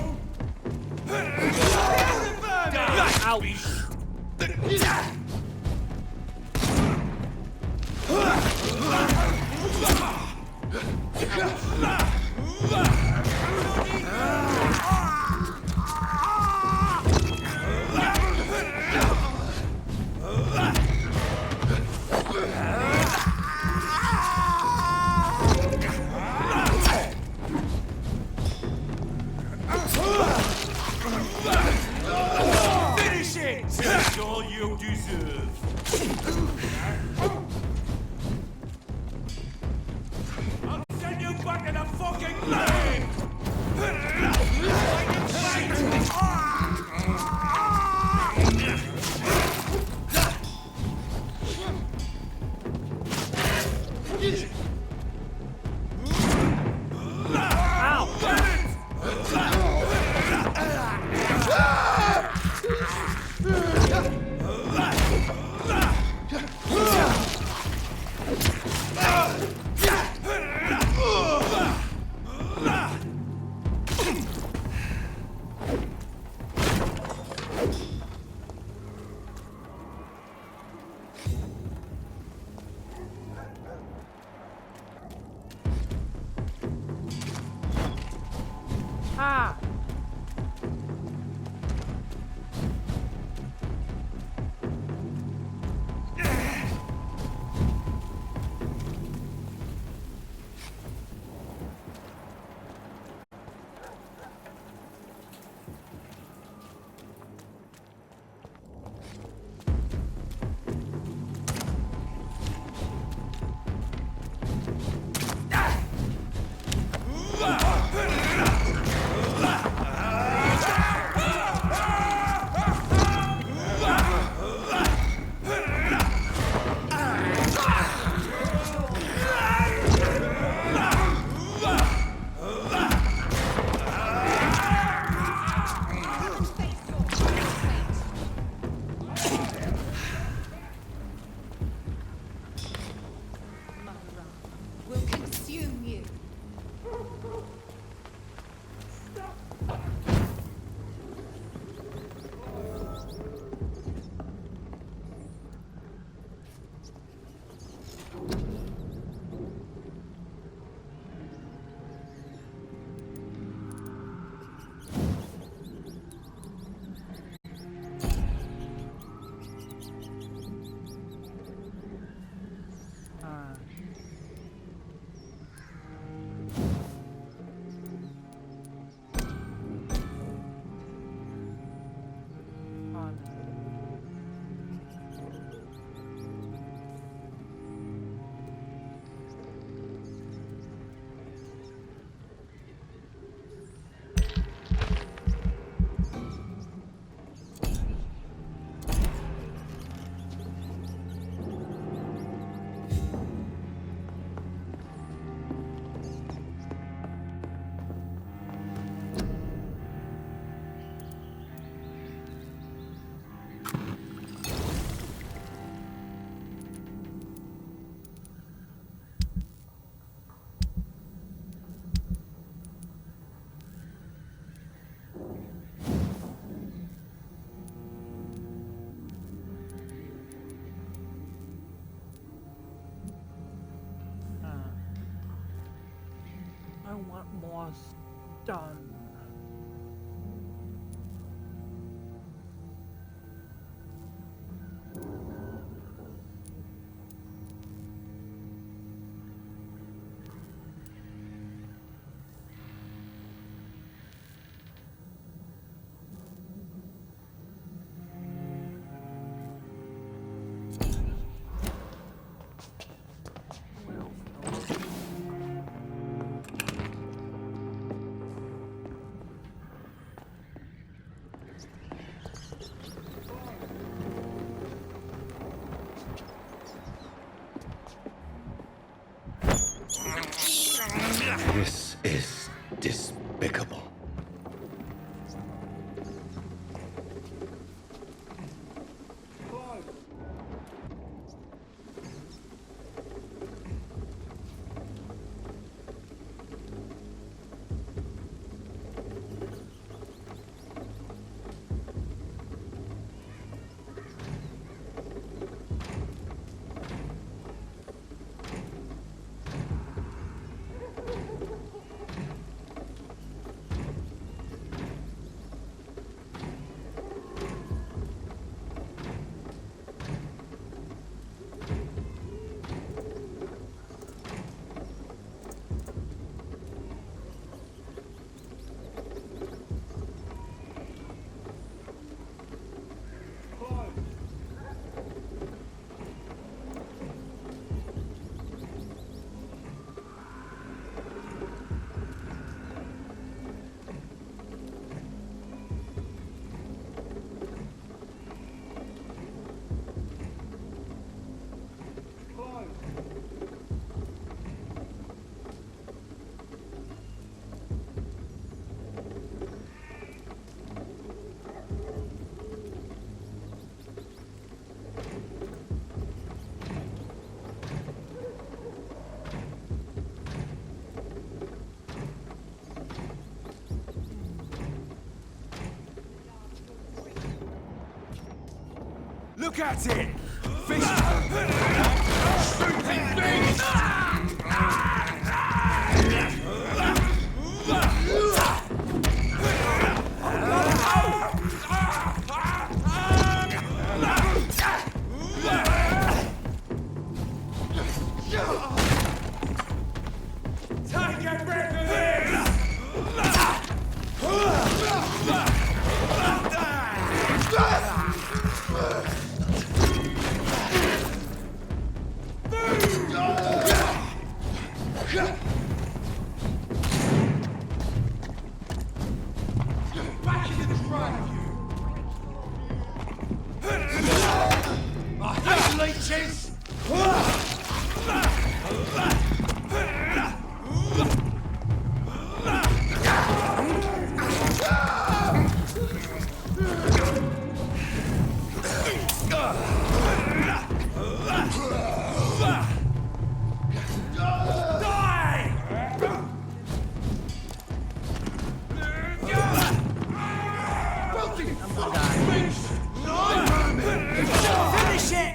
Speaker 15: Finish it! That's all you deserve. I'll send you back to the fucking grave!
Speaker 1: Ah! I want more done.
Speaker 4: This is despicable.
Speaker 15: Look at it! Fish! Stupid thing! Take a breath of this! Back into the front! I hate leeches! Finish it!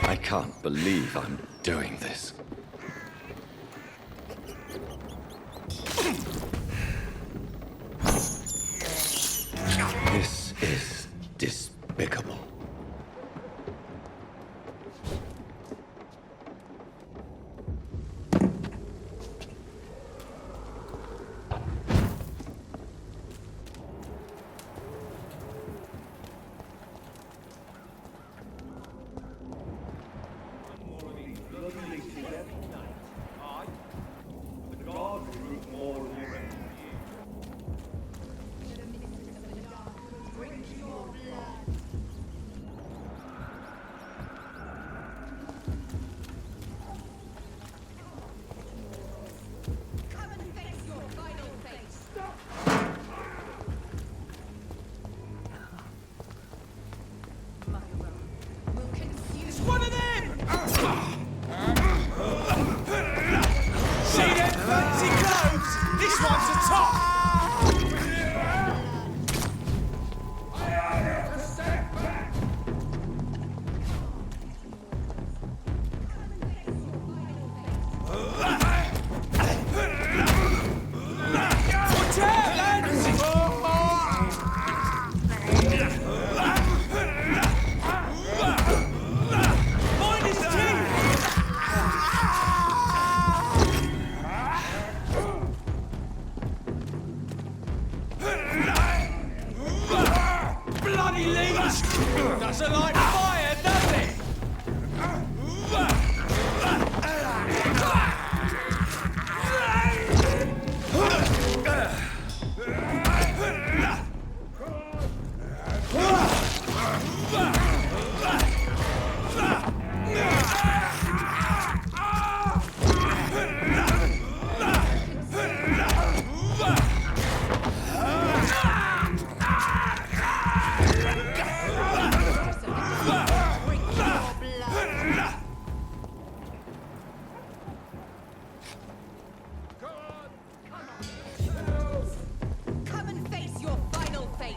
Speaker 4: I can't believe I'm doing this. This is despicable.
Speaker 15: Bloody leech! Doesn't like fire, does it?
Speaker 2: Come and face your final fate.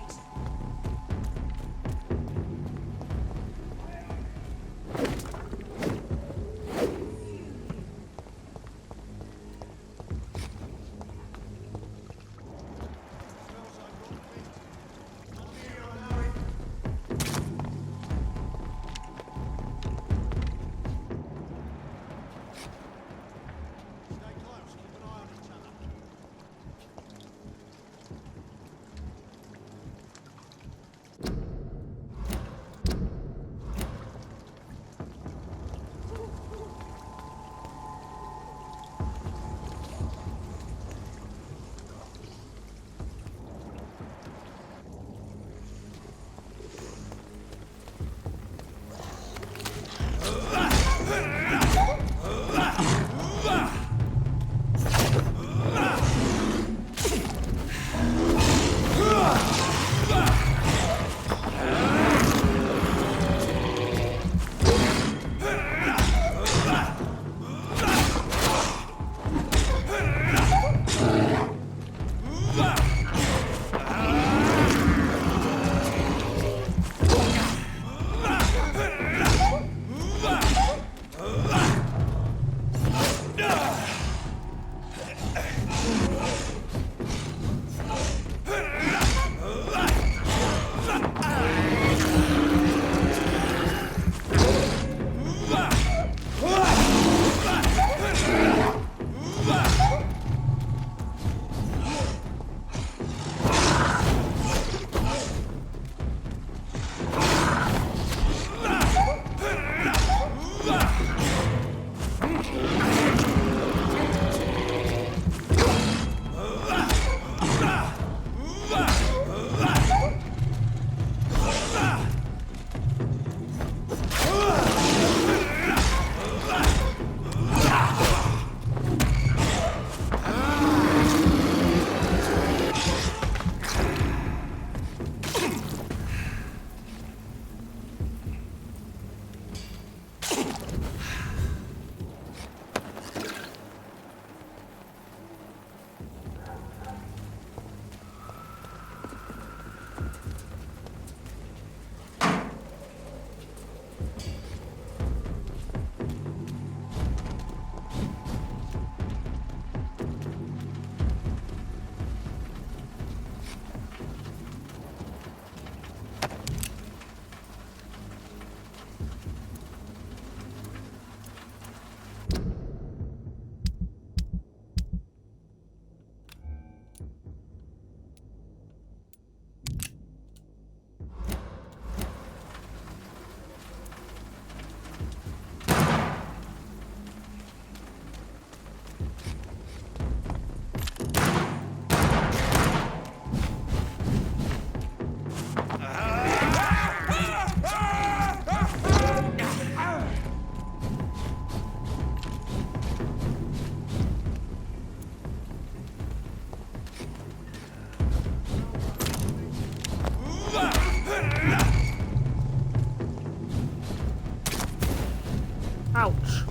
Speaker 1: Ouch.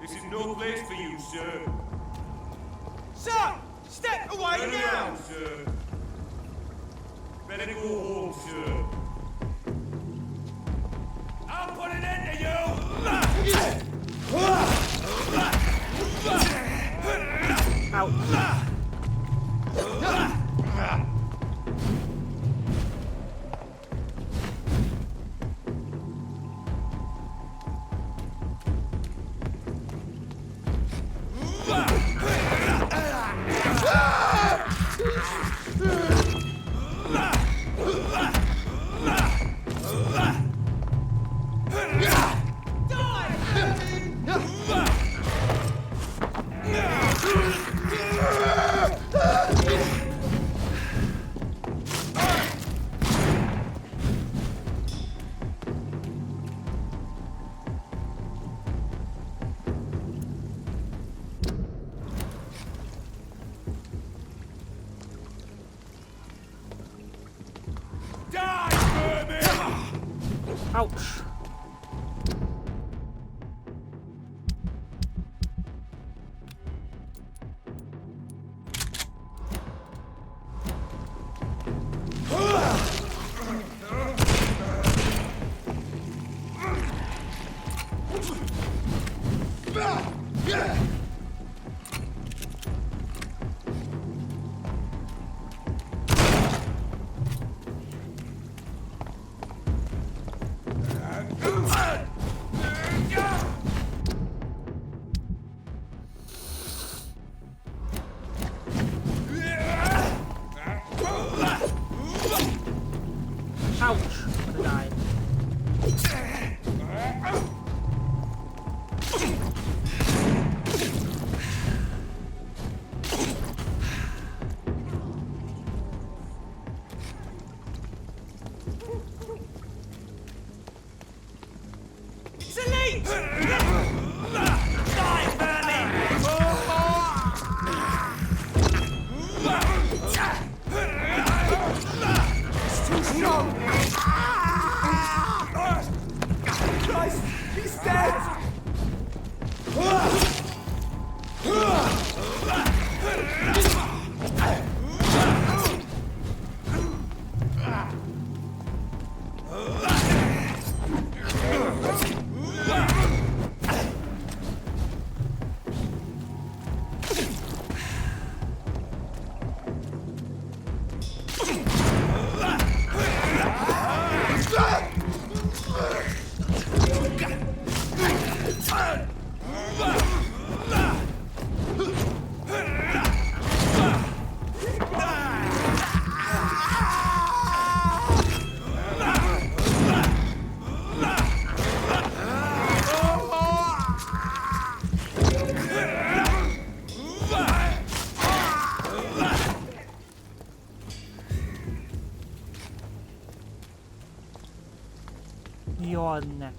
Speaker 15: This is no place for you, sir.
Speaker 16: Sir! Step away
Speaker 15: Turn
Speaker 16: now!
Speaker 15: around, sir. Better go home, sir. I'll put an end to you!
Speaker 1: Ouch. Ouch! I'm gonna die.
Speaker 16: Delete! Die, vermin! It's too strong! Christ, he's dead!
Speaker 1: You're next.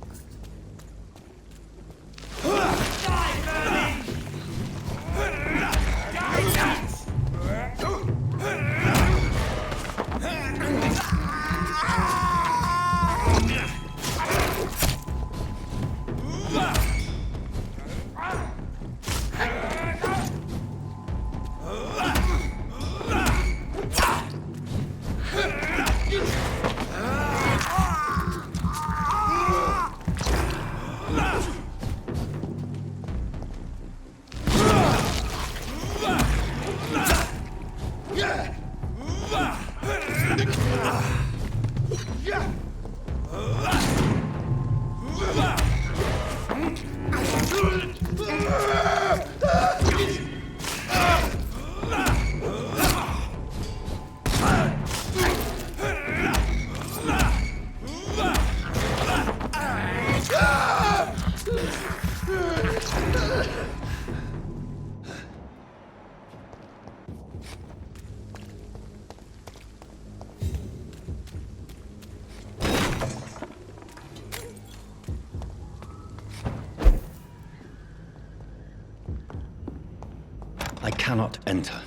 Speaker 4: I cannot enter.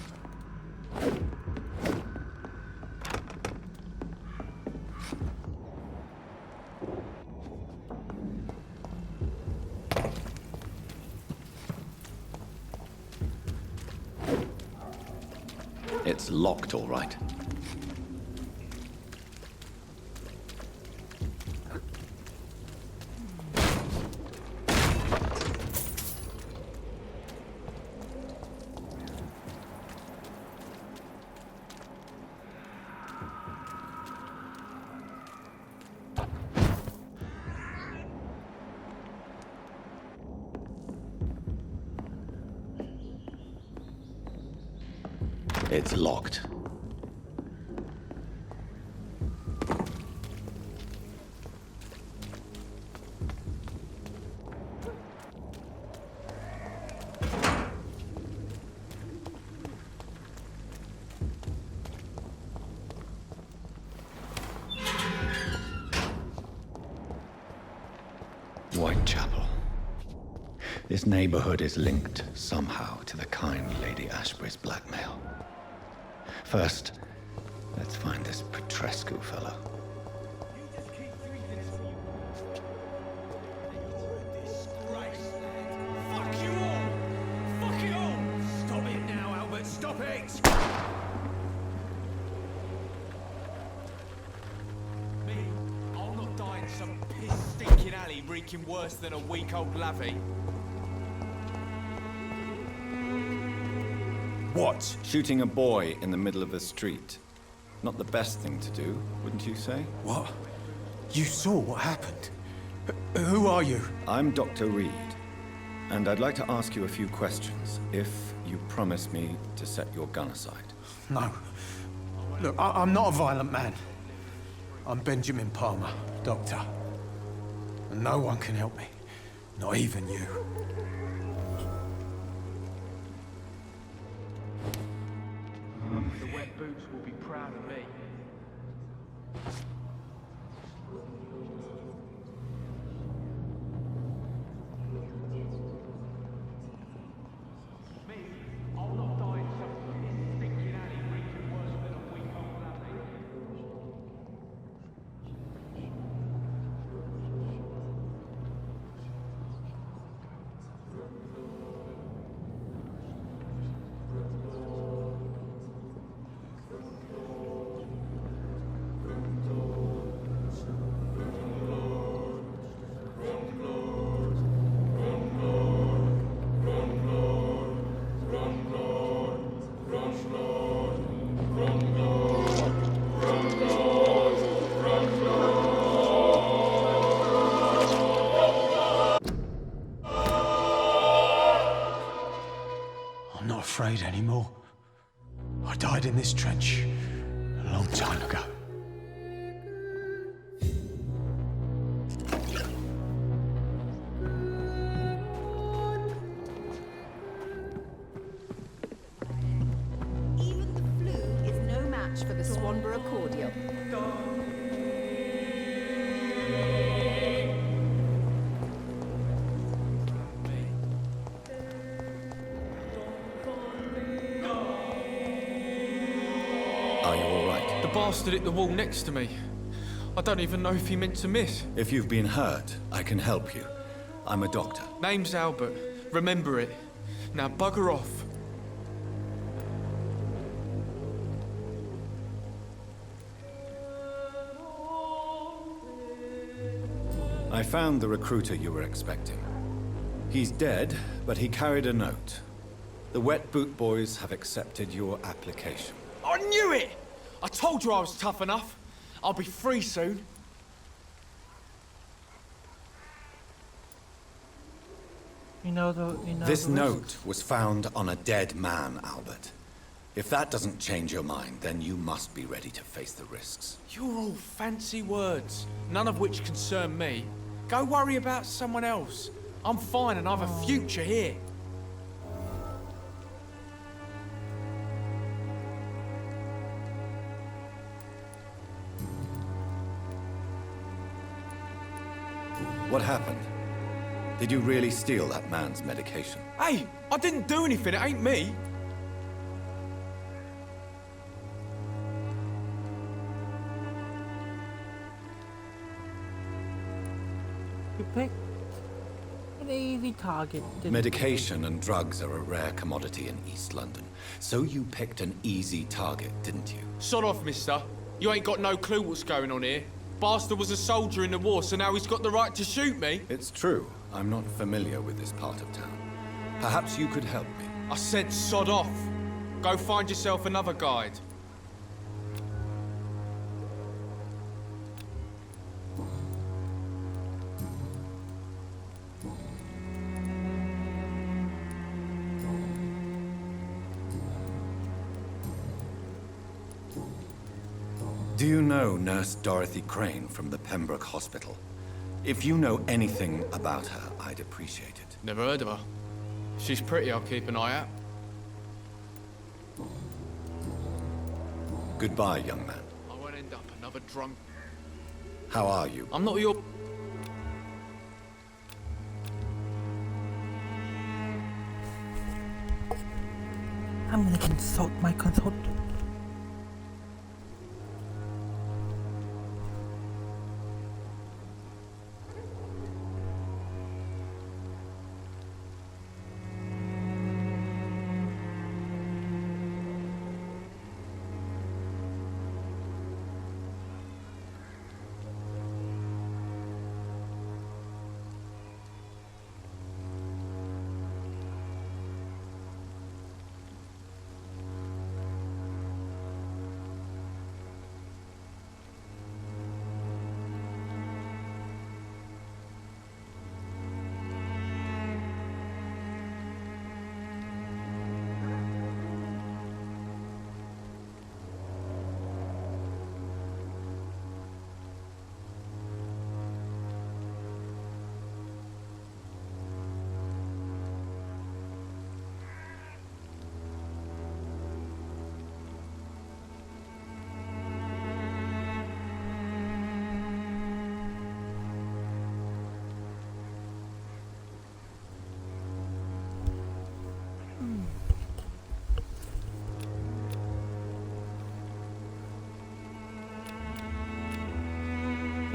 Speaker 4: It's locked, all right. It's locked. Whitechapel. This neighborhood is linked somehow to the kind Lady Ashbury's blackmail. First, let's find this Petrescu fellow.
Speaker 15: Fuck you all! Fuck it all! Stop it now, Albert! Stop it! Me? I'll not die in some piss-stinking alley reeking worse than a week-old lavvy.
Speaker 4: What? Shooting a boy in the middle of the street. Not the best thing to do, wouldn't you say?
Speaker 16: What? You saw what happened? Who are you?
Speaker 4: I'm Dr. Reed, and I'd like to ask you a few questions, if you promise me to set your gun aside.
Speaker 16: No. Look, I'm not a violent man. I'm Benjamin Palmer, doctor. And no one can help me. Not even you.
Speaker 9: The wet boots will be proud of me. I'll not die in some piss-stinking alley reeking worse than a week-old lavvy.
Speaker 16: I'm not afraid anymore. I died in this trench a long time ago.
Speaker 17: Even the flu is no match for the Swanborough cordial.
Speaker 4: Are you all right?
Speaker 18: The bastard hit the wall next to me. I don't even know if he meant to miss.
Speaker 4: If you've been hurt, I can help you. I'm a doctor.
Speaker 18: Name's Albert. Remember it. Now bugger off.
Speaker 4: I found the recruiter you were expecting. He's dead, but he carried a note. The Wet Boot Boys have accepted your application.
Speaker 18: I knew it! I told you I was tough enough. I'll be free soon.
Speaker 4: This note was found on a dead man, Albert. If that doesn't change your mind, then you must be ready to face the risks.
Speaker 18: You're all fancy words, none of which concern me. Go worry about someone else. I'm fine and I've a future here.
Speaker 4: What happened? Did you really steal that man's medication?
Speaker 18: Hey, I didn't do anything, it ain't me.
Speaker 1: You picked An easy target.
Speaker 4: Medication and drugs are a rare commodity in East London. So you picked an easy target, didn't you?
Speaker 18: Sod off, mister. You ain't got no clue what's going on here. Bastard was a soldier in the war, so now he's got the right to shoot me.
Speaker 4: It's true. I'm not familiar with this part of town. Perhaps you could help me.
Speaker 18: I said sod off. Go find yourself another guide.
Speaker 4: Do you know Nurse Dorothy Crane from the Pembroke Hospital? If you know anything about her, I'd appreciate it.
Speaker 18: Never heard of her. If she's pretty, I'll keep an eye out.
Speaker 4: Goodbye, young man.
Speaker 18: I won't end up another drunk.
Speaker 4: How are you?
Speaker 18: I'm not your...
Speaker 1: I'm gonna consult my consultant.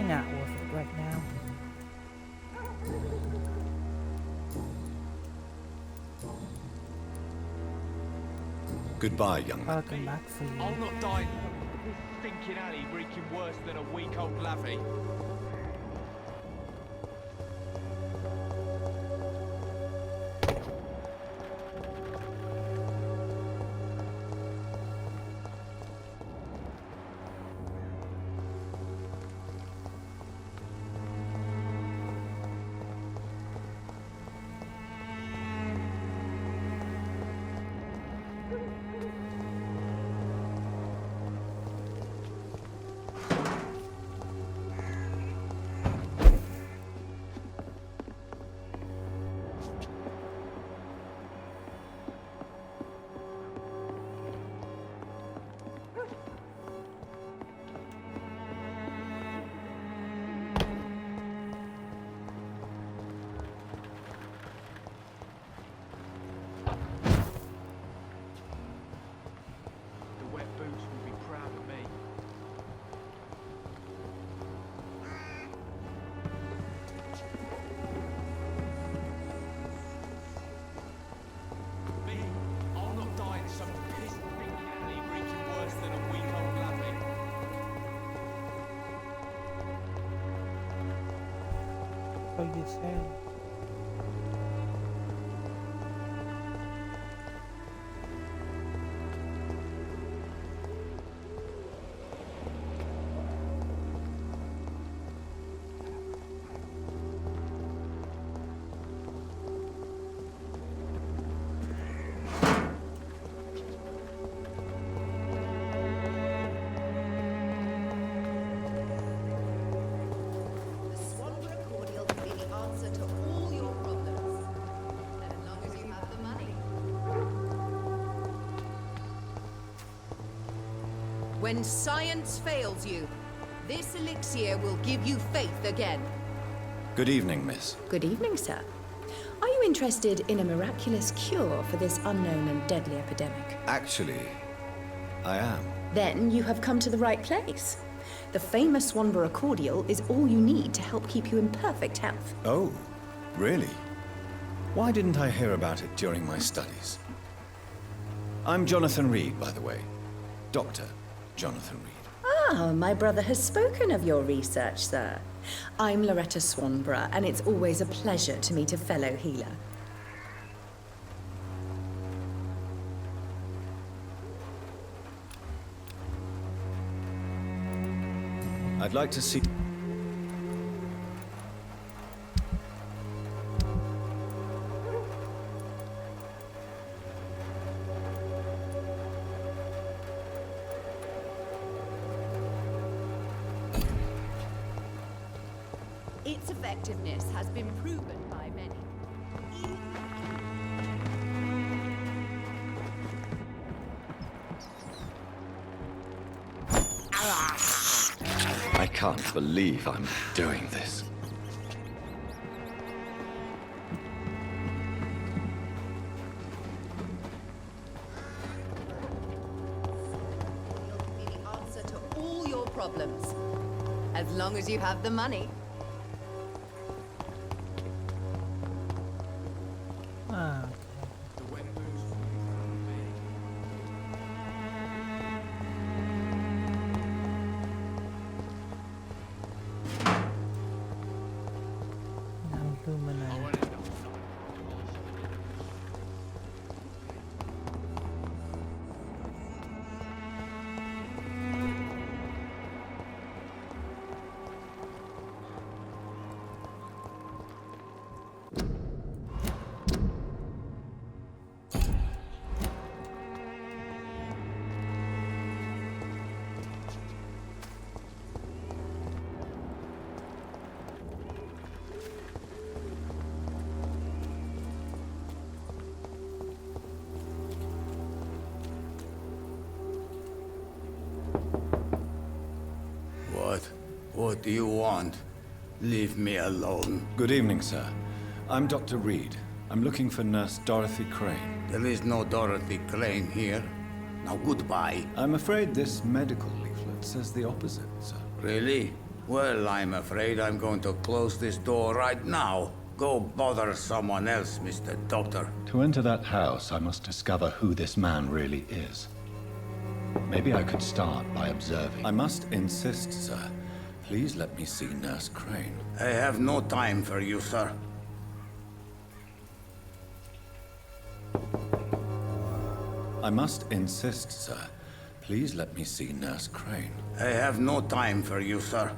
Speaker 1: Not worth it right now.
Speaker 4: Goodbye, young man.
Speaker 1: I'll come back for you.
Speaker 18: I'll not die in this stinking alley reeking worse than a week-old lavvy.
Speaker 1: What you say?
Speaker 17: When science fails you, this elixir will give you faith again.
Speaker 4: Good evening, miss.
Speaker 19: Good evening, sir. Are you interested in a miraculous cure for this unknown and deadly epidemic?
Speaker 4: Actually, I am.
Speaker 19: Then you have come to the right place. The famous Swanborough cordial is all you need to help keep you in perfect health.
Speaker 4: Oh, really? Why didn't I hear about it during my studies? I'm Jonathan Reed, by the way. Dr. Jonathan Reed.
Speaker 19: Ah, my brother has spoken of your research, sir. I'm Loretta Swanborough, and it's always a pleasure to meet a fellow healer.
Speaker 4: I'd like to see...
Speaker 17: Its effectiveness has been proven by many.
Speaker 4: I can't believe I'm doing this.
Speaker 17: Be the answer to all your problems, as long as you have the money.
Speaker 1: Ah.
Speaker 20: What do you want? Leave me alone.
Speaker 4: Good evening, sir. I'm Dr. Reed. I'm looking for Nurse Dorothy Crane.
Speaker 20: There is no Dorothy Crane here. Now goodbye.
Speaker 4: I'm afraid this medical leaflet says the opposite, sir.
Speaker 20: Really? Well, I'm afraid I'm going to close this door right now. Go bother someone else, Mr. Doctor.
Speaker 4: To enter that house, I must discover who this man really is. Maybe I could start by observing. I must insist, sir. Please let me see Nurse Crane.
Speaker 20: I have no time for you, sir.
Speaker 4: I must insist, sir. Please let me see Nurse Crane.
Speaker 20: I have no time for you, sir.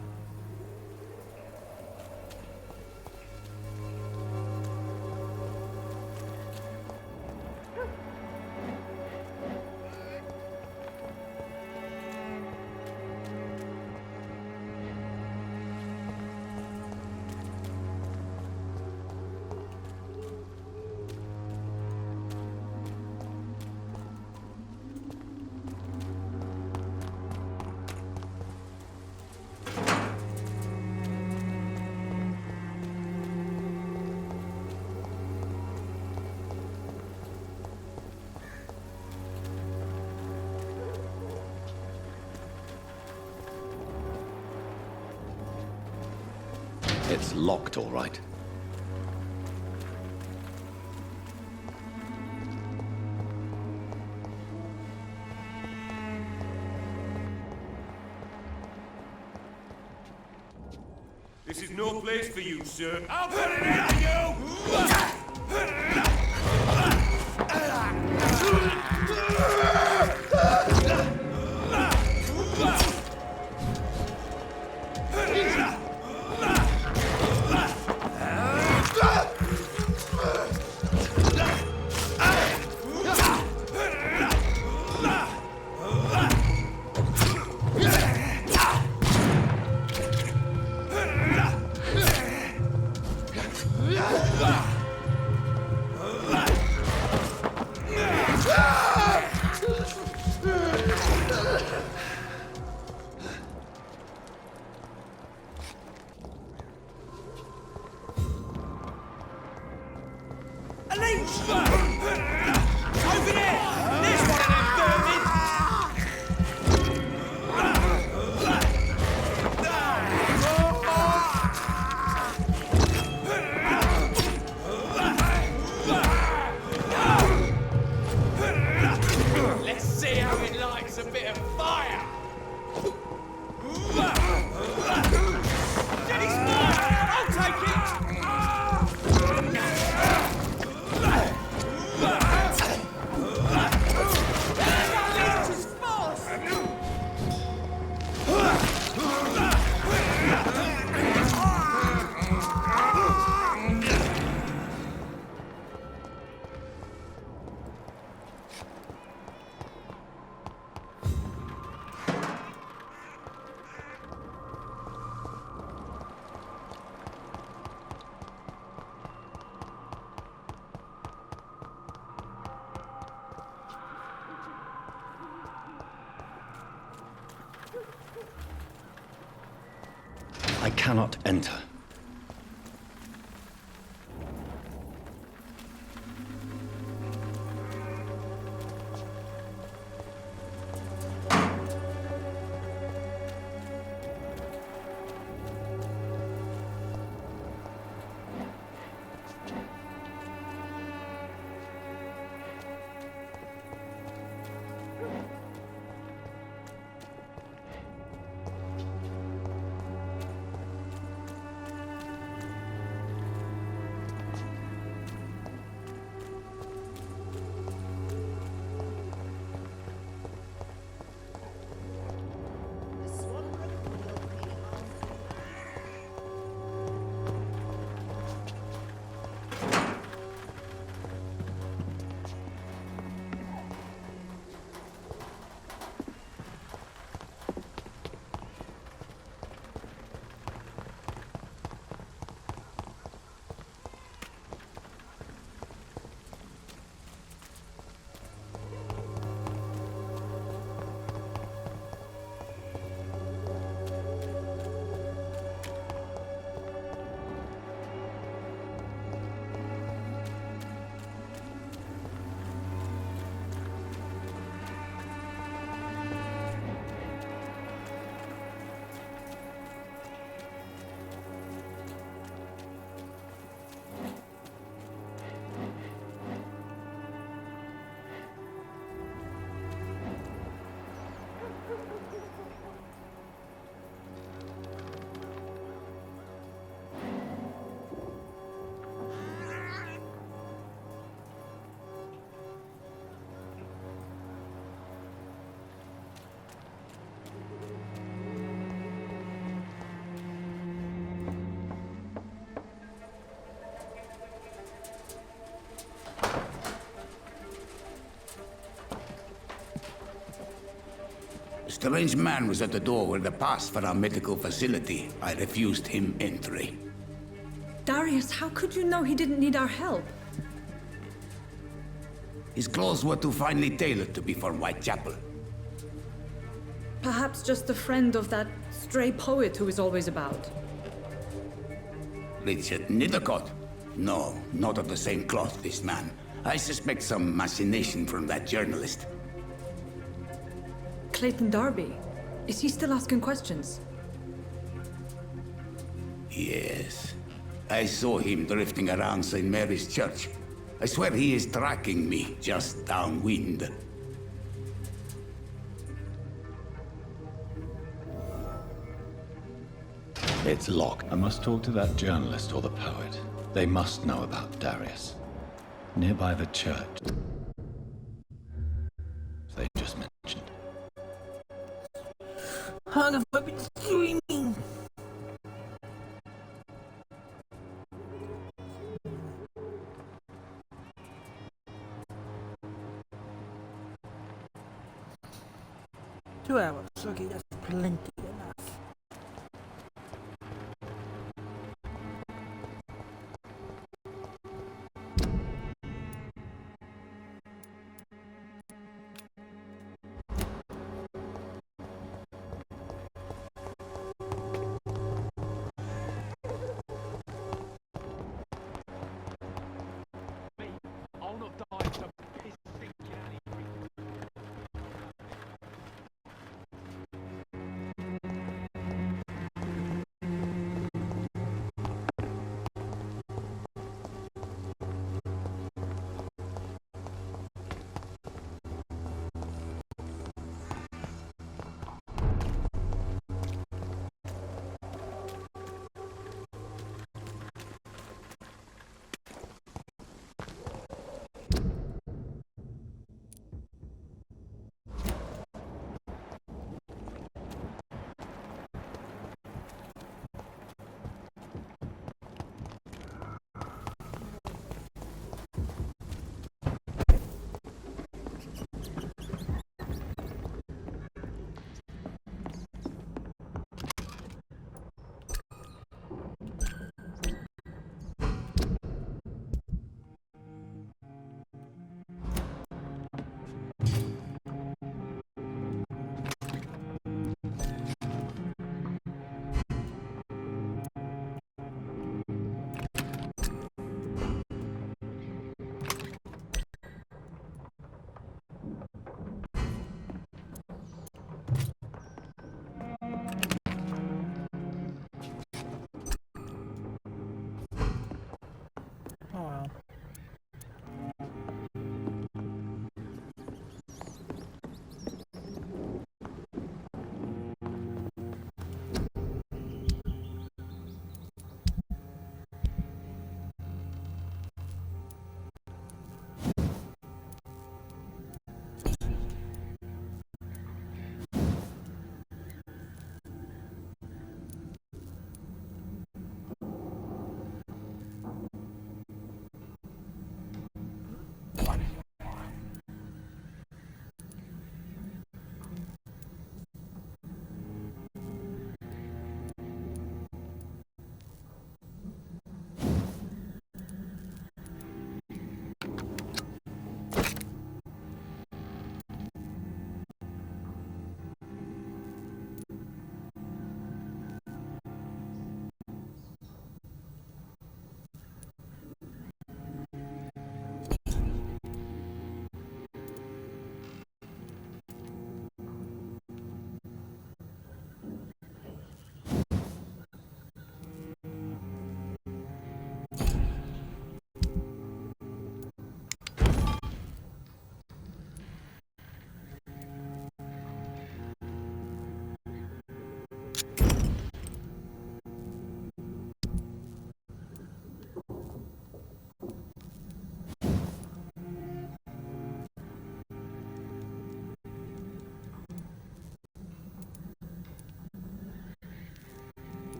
Speaker 4: It's locked, all right.
Speaker 6: This is no place for you, sir. I'll put it into you!
Speaker 4: cannot enter.
Speaker 20: A strange man was at the door with a pass for our medical facility. I refused him entry.
Speaker 21: Darius, how could you know he didn't need our help?
Speaker 20: His clothes were too finely tailored to be for Whitechapel.
Speaker 21: Perhaps just a friend of that stray poet who is always about.
Speaker 20: Richard Nethercott? No, not of the same cloth, this man. I suspect some machination from that journalist.
Speaker 21: Clayton Darby. Is he still asking questions?
Speaker 20: Yes. I saw him drifting around St. Mary's Church. I swear he is tracking me just downwind.
Speaker 4: It's locked. I must talk to that journalist or the poet. They must know about Darius. Nearby the church. They just mentioned.
Speaker 1: How have I been dreaming? $2. Okay, that's plenty enough.
Speaker 15: I'll not die in some piss-stinking alley.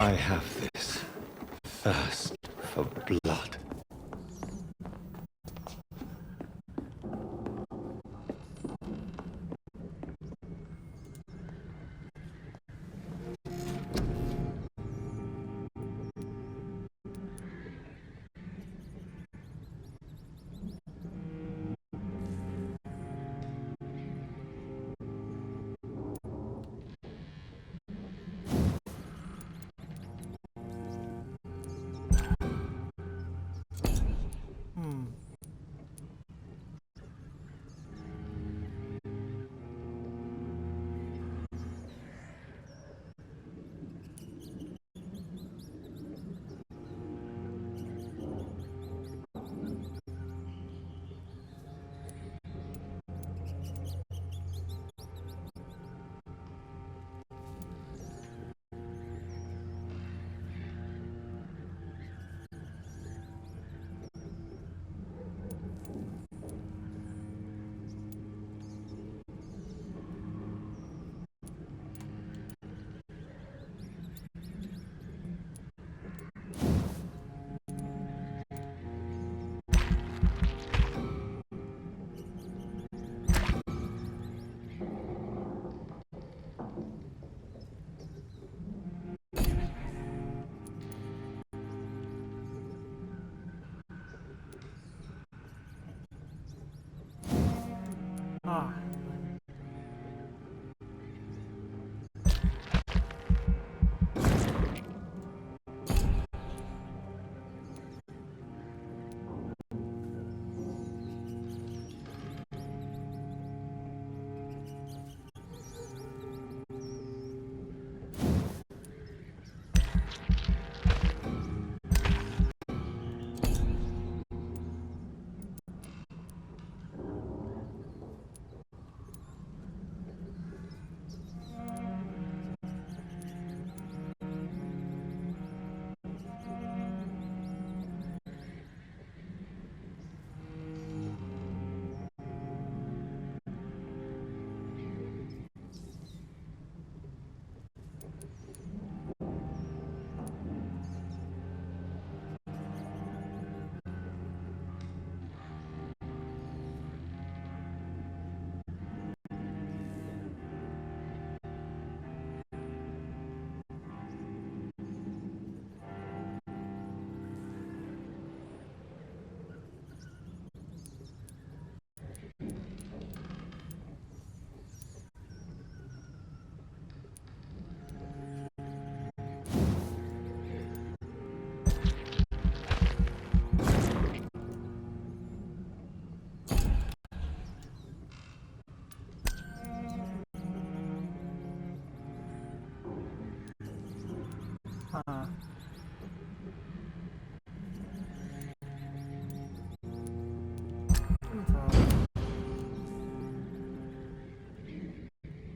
Speaker 4: I have this thirst for blood.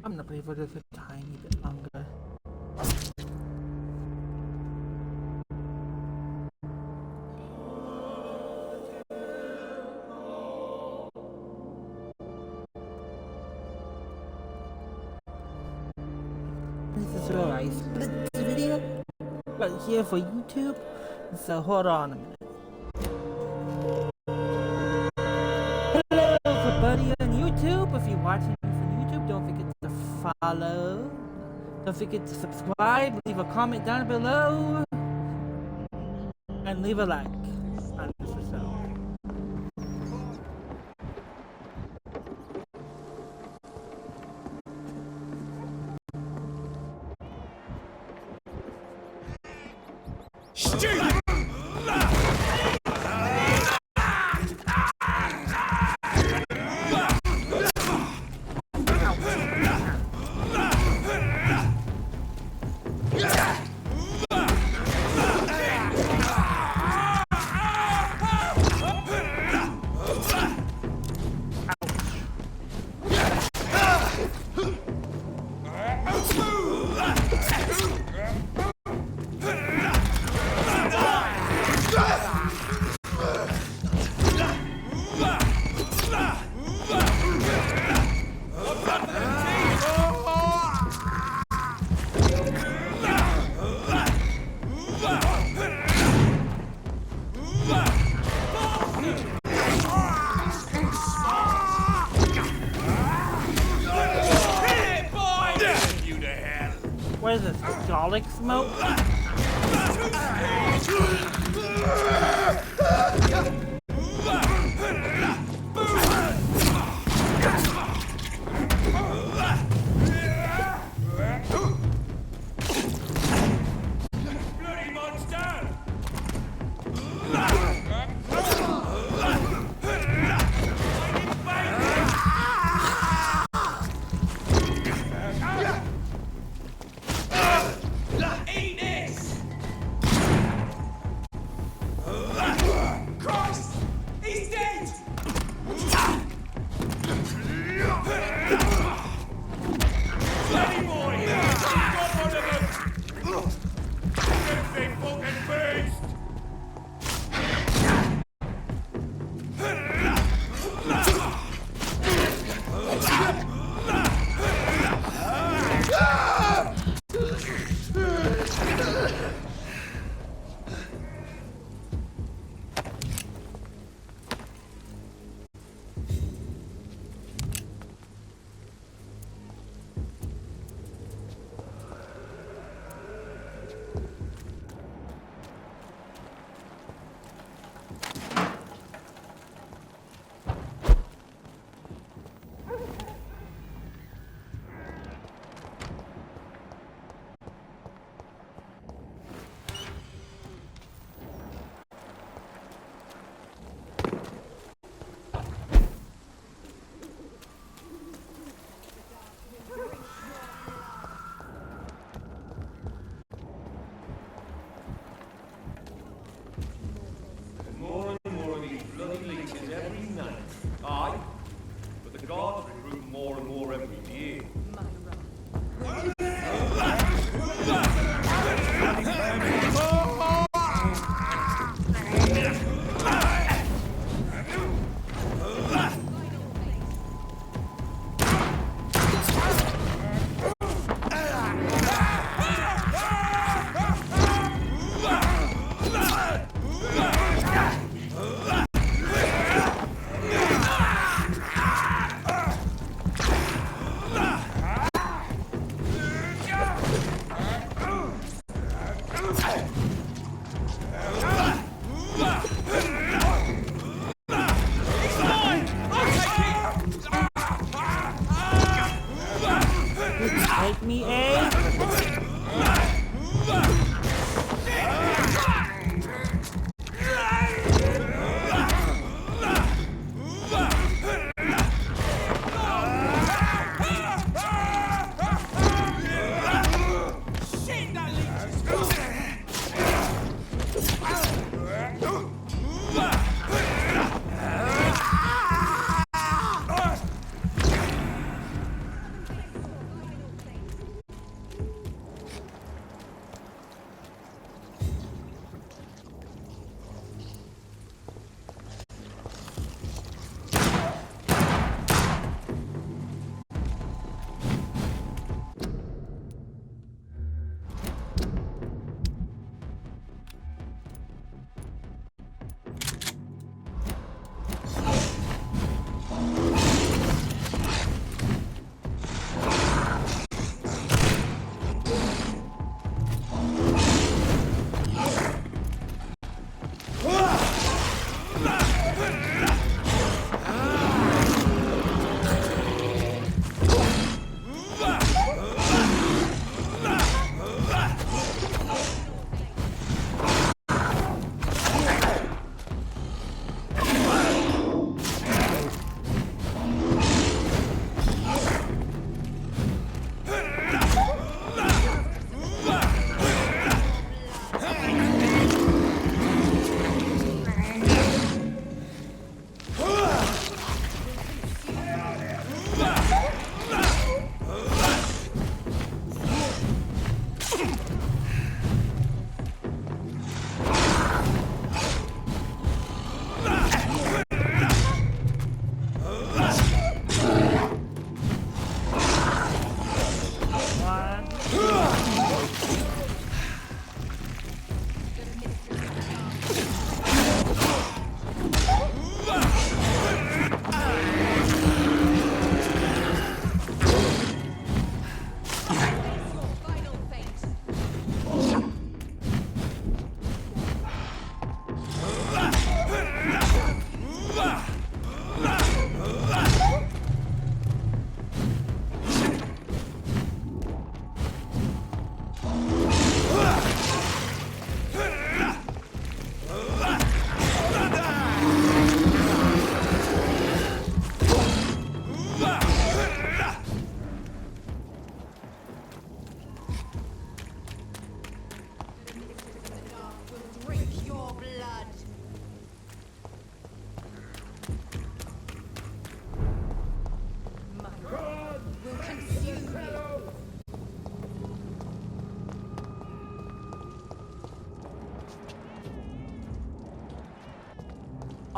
Speaker 1: I'm gonna play for this a tiny bit longer. This is where I split the video right here for YouTube, so hold on a minute. Hello everybody on YouTube, if you're watching this on YouTube, don't forget to follow, don't forget to subscribe, leave a comment down below, and leave a like on this episode. alcoholic smoke?
Speaker 15: Bloody monster! Eat it!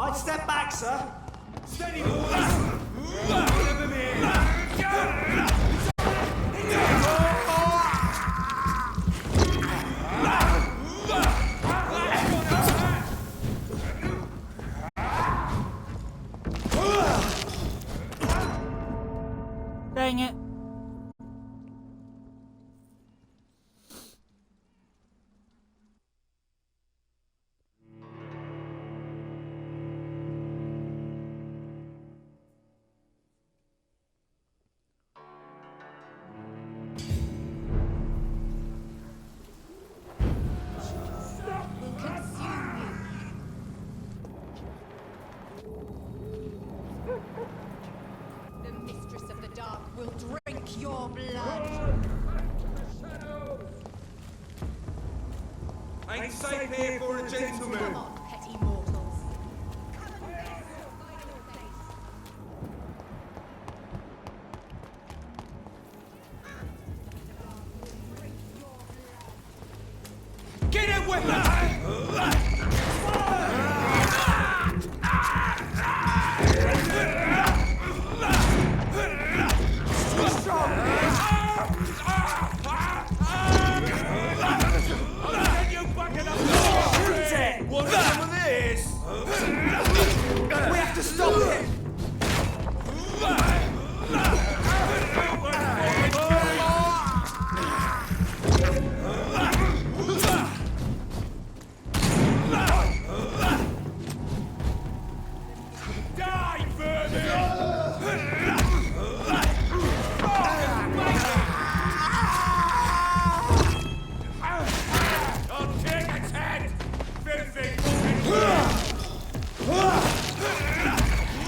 Speaker 8: I'd step back, sir. Steady, boys. Give him here.
Speaker 1: Dang it.
Speaker 17: The Mistress of the Dark will drink your blood.
Speaker 8: Ain't safe here for a gentleman.
Speaker 17: Come on, petty mortals.
Speaker 8: Get it with us! What's some of this? We have to stop it! Die, I'll take its head! Filthy fucking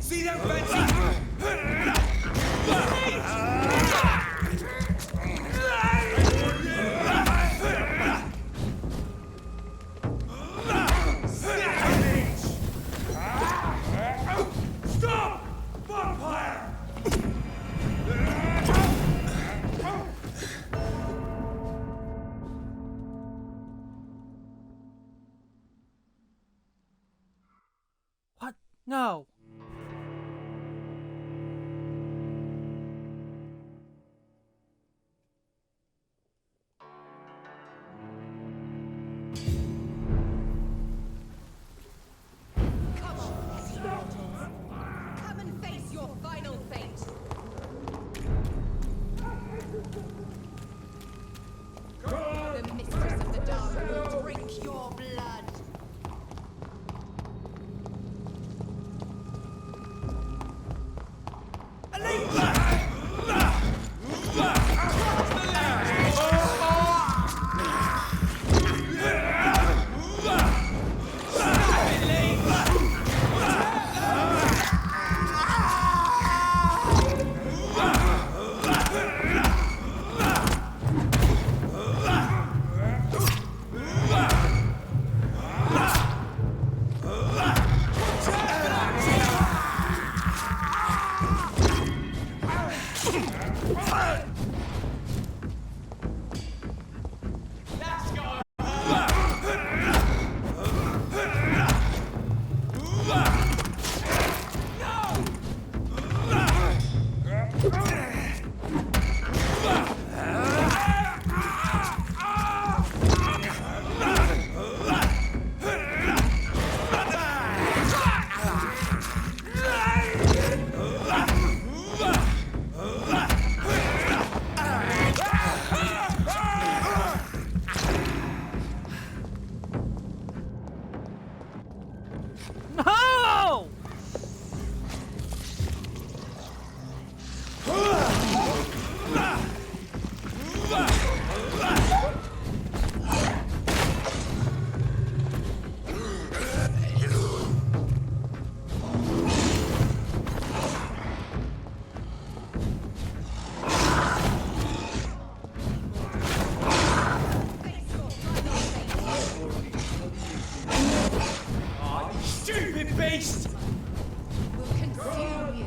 Speaker 8: See that fancy?
Speaker 11: Stop! Vampyr!
Speaker 1: What? No.
Speaker 17: Come and face your final fate. The mistress of the dark will drink your blood.
Speaker 15: beast!
Speaker 17: Will consume you.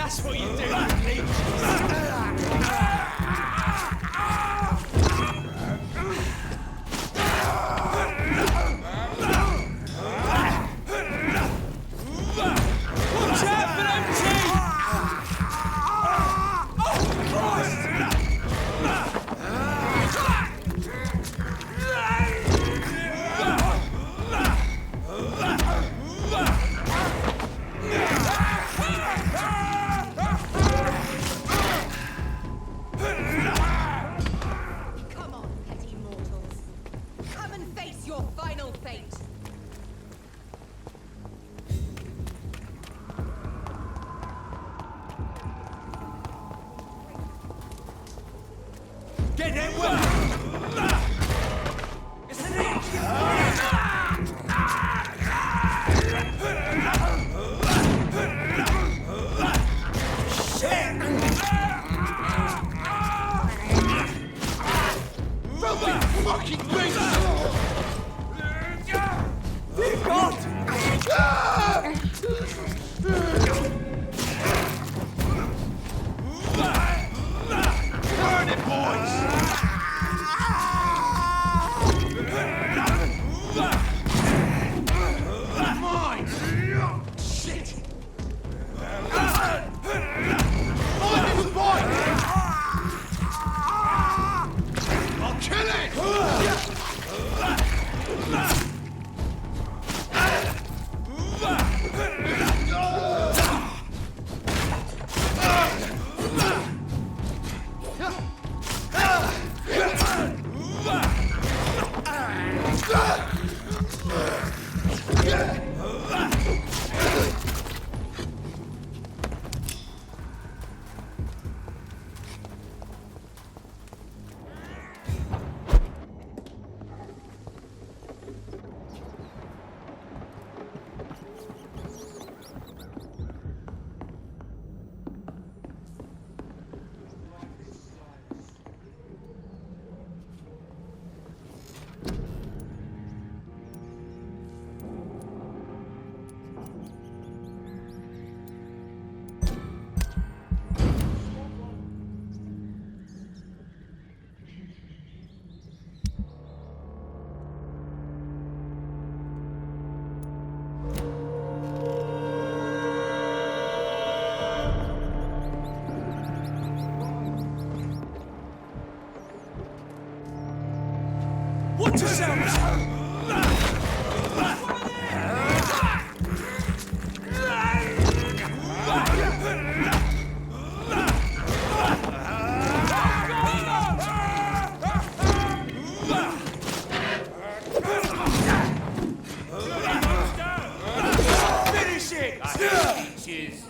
Speaker 15: That's what you do with leeches.
Speaker 8: Get him well! It's an shit! Broken fucking beast! Cheers.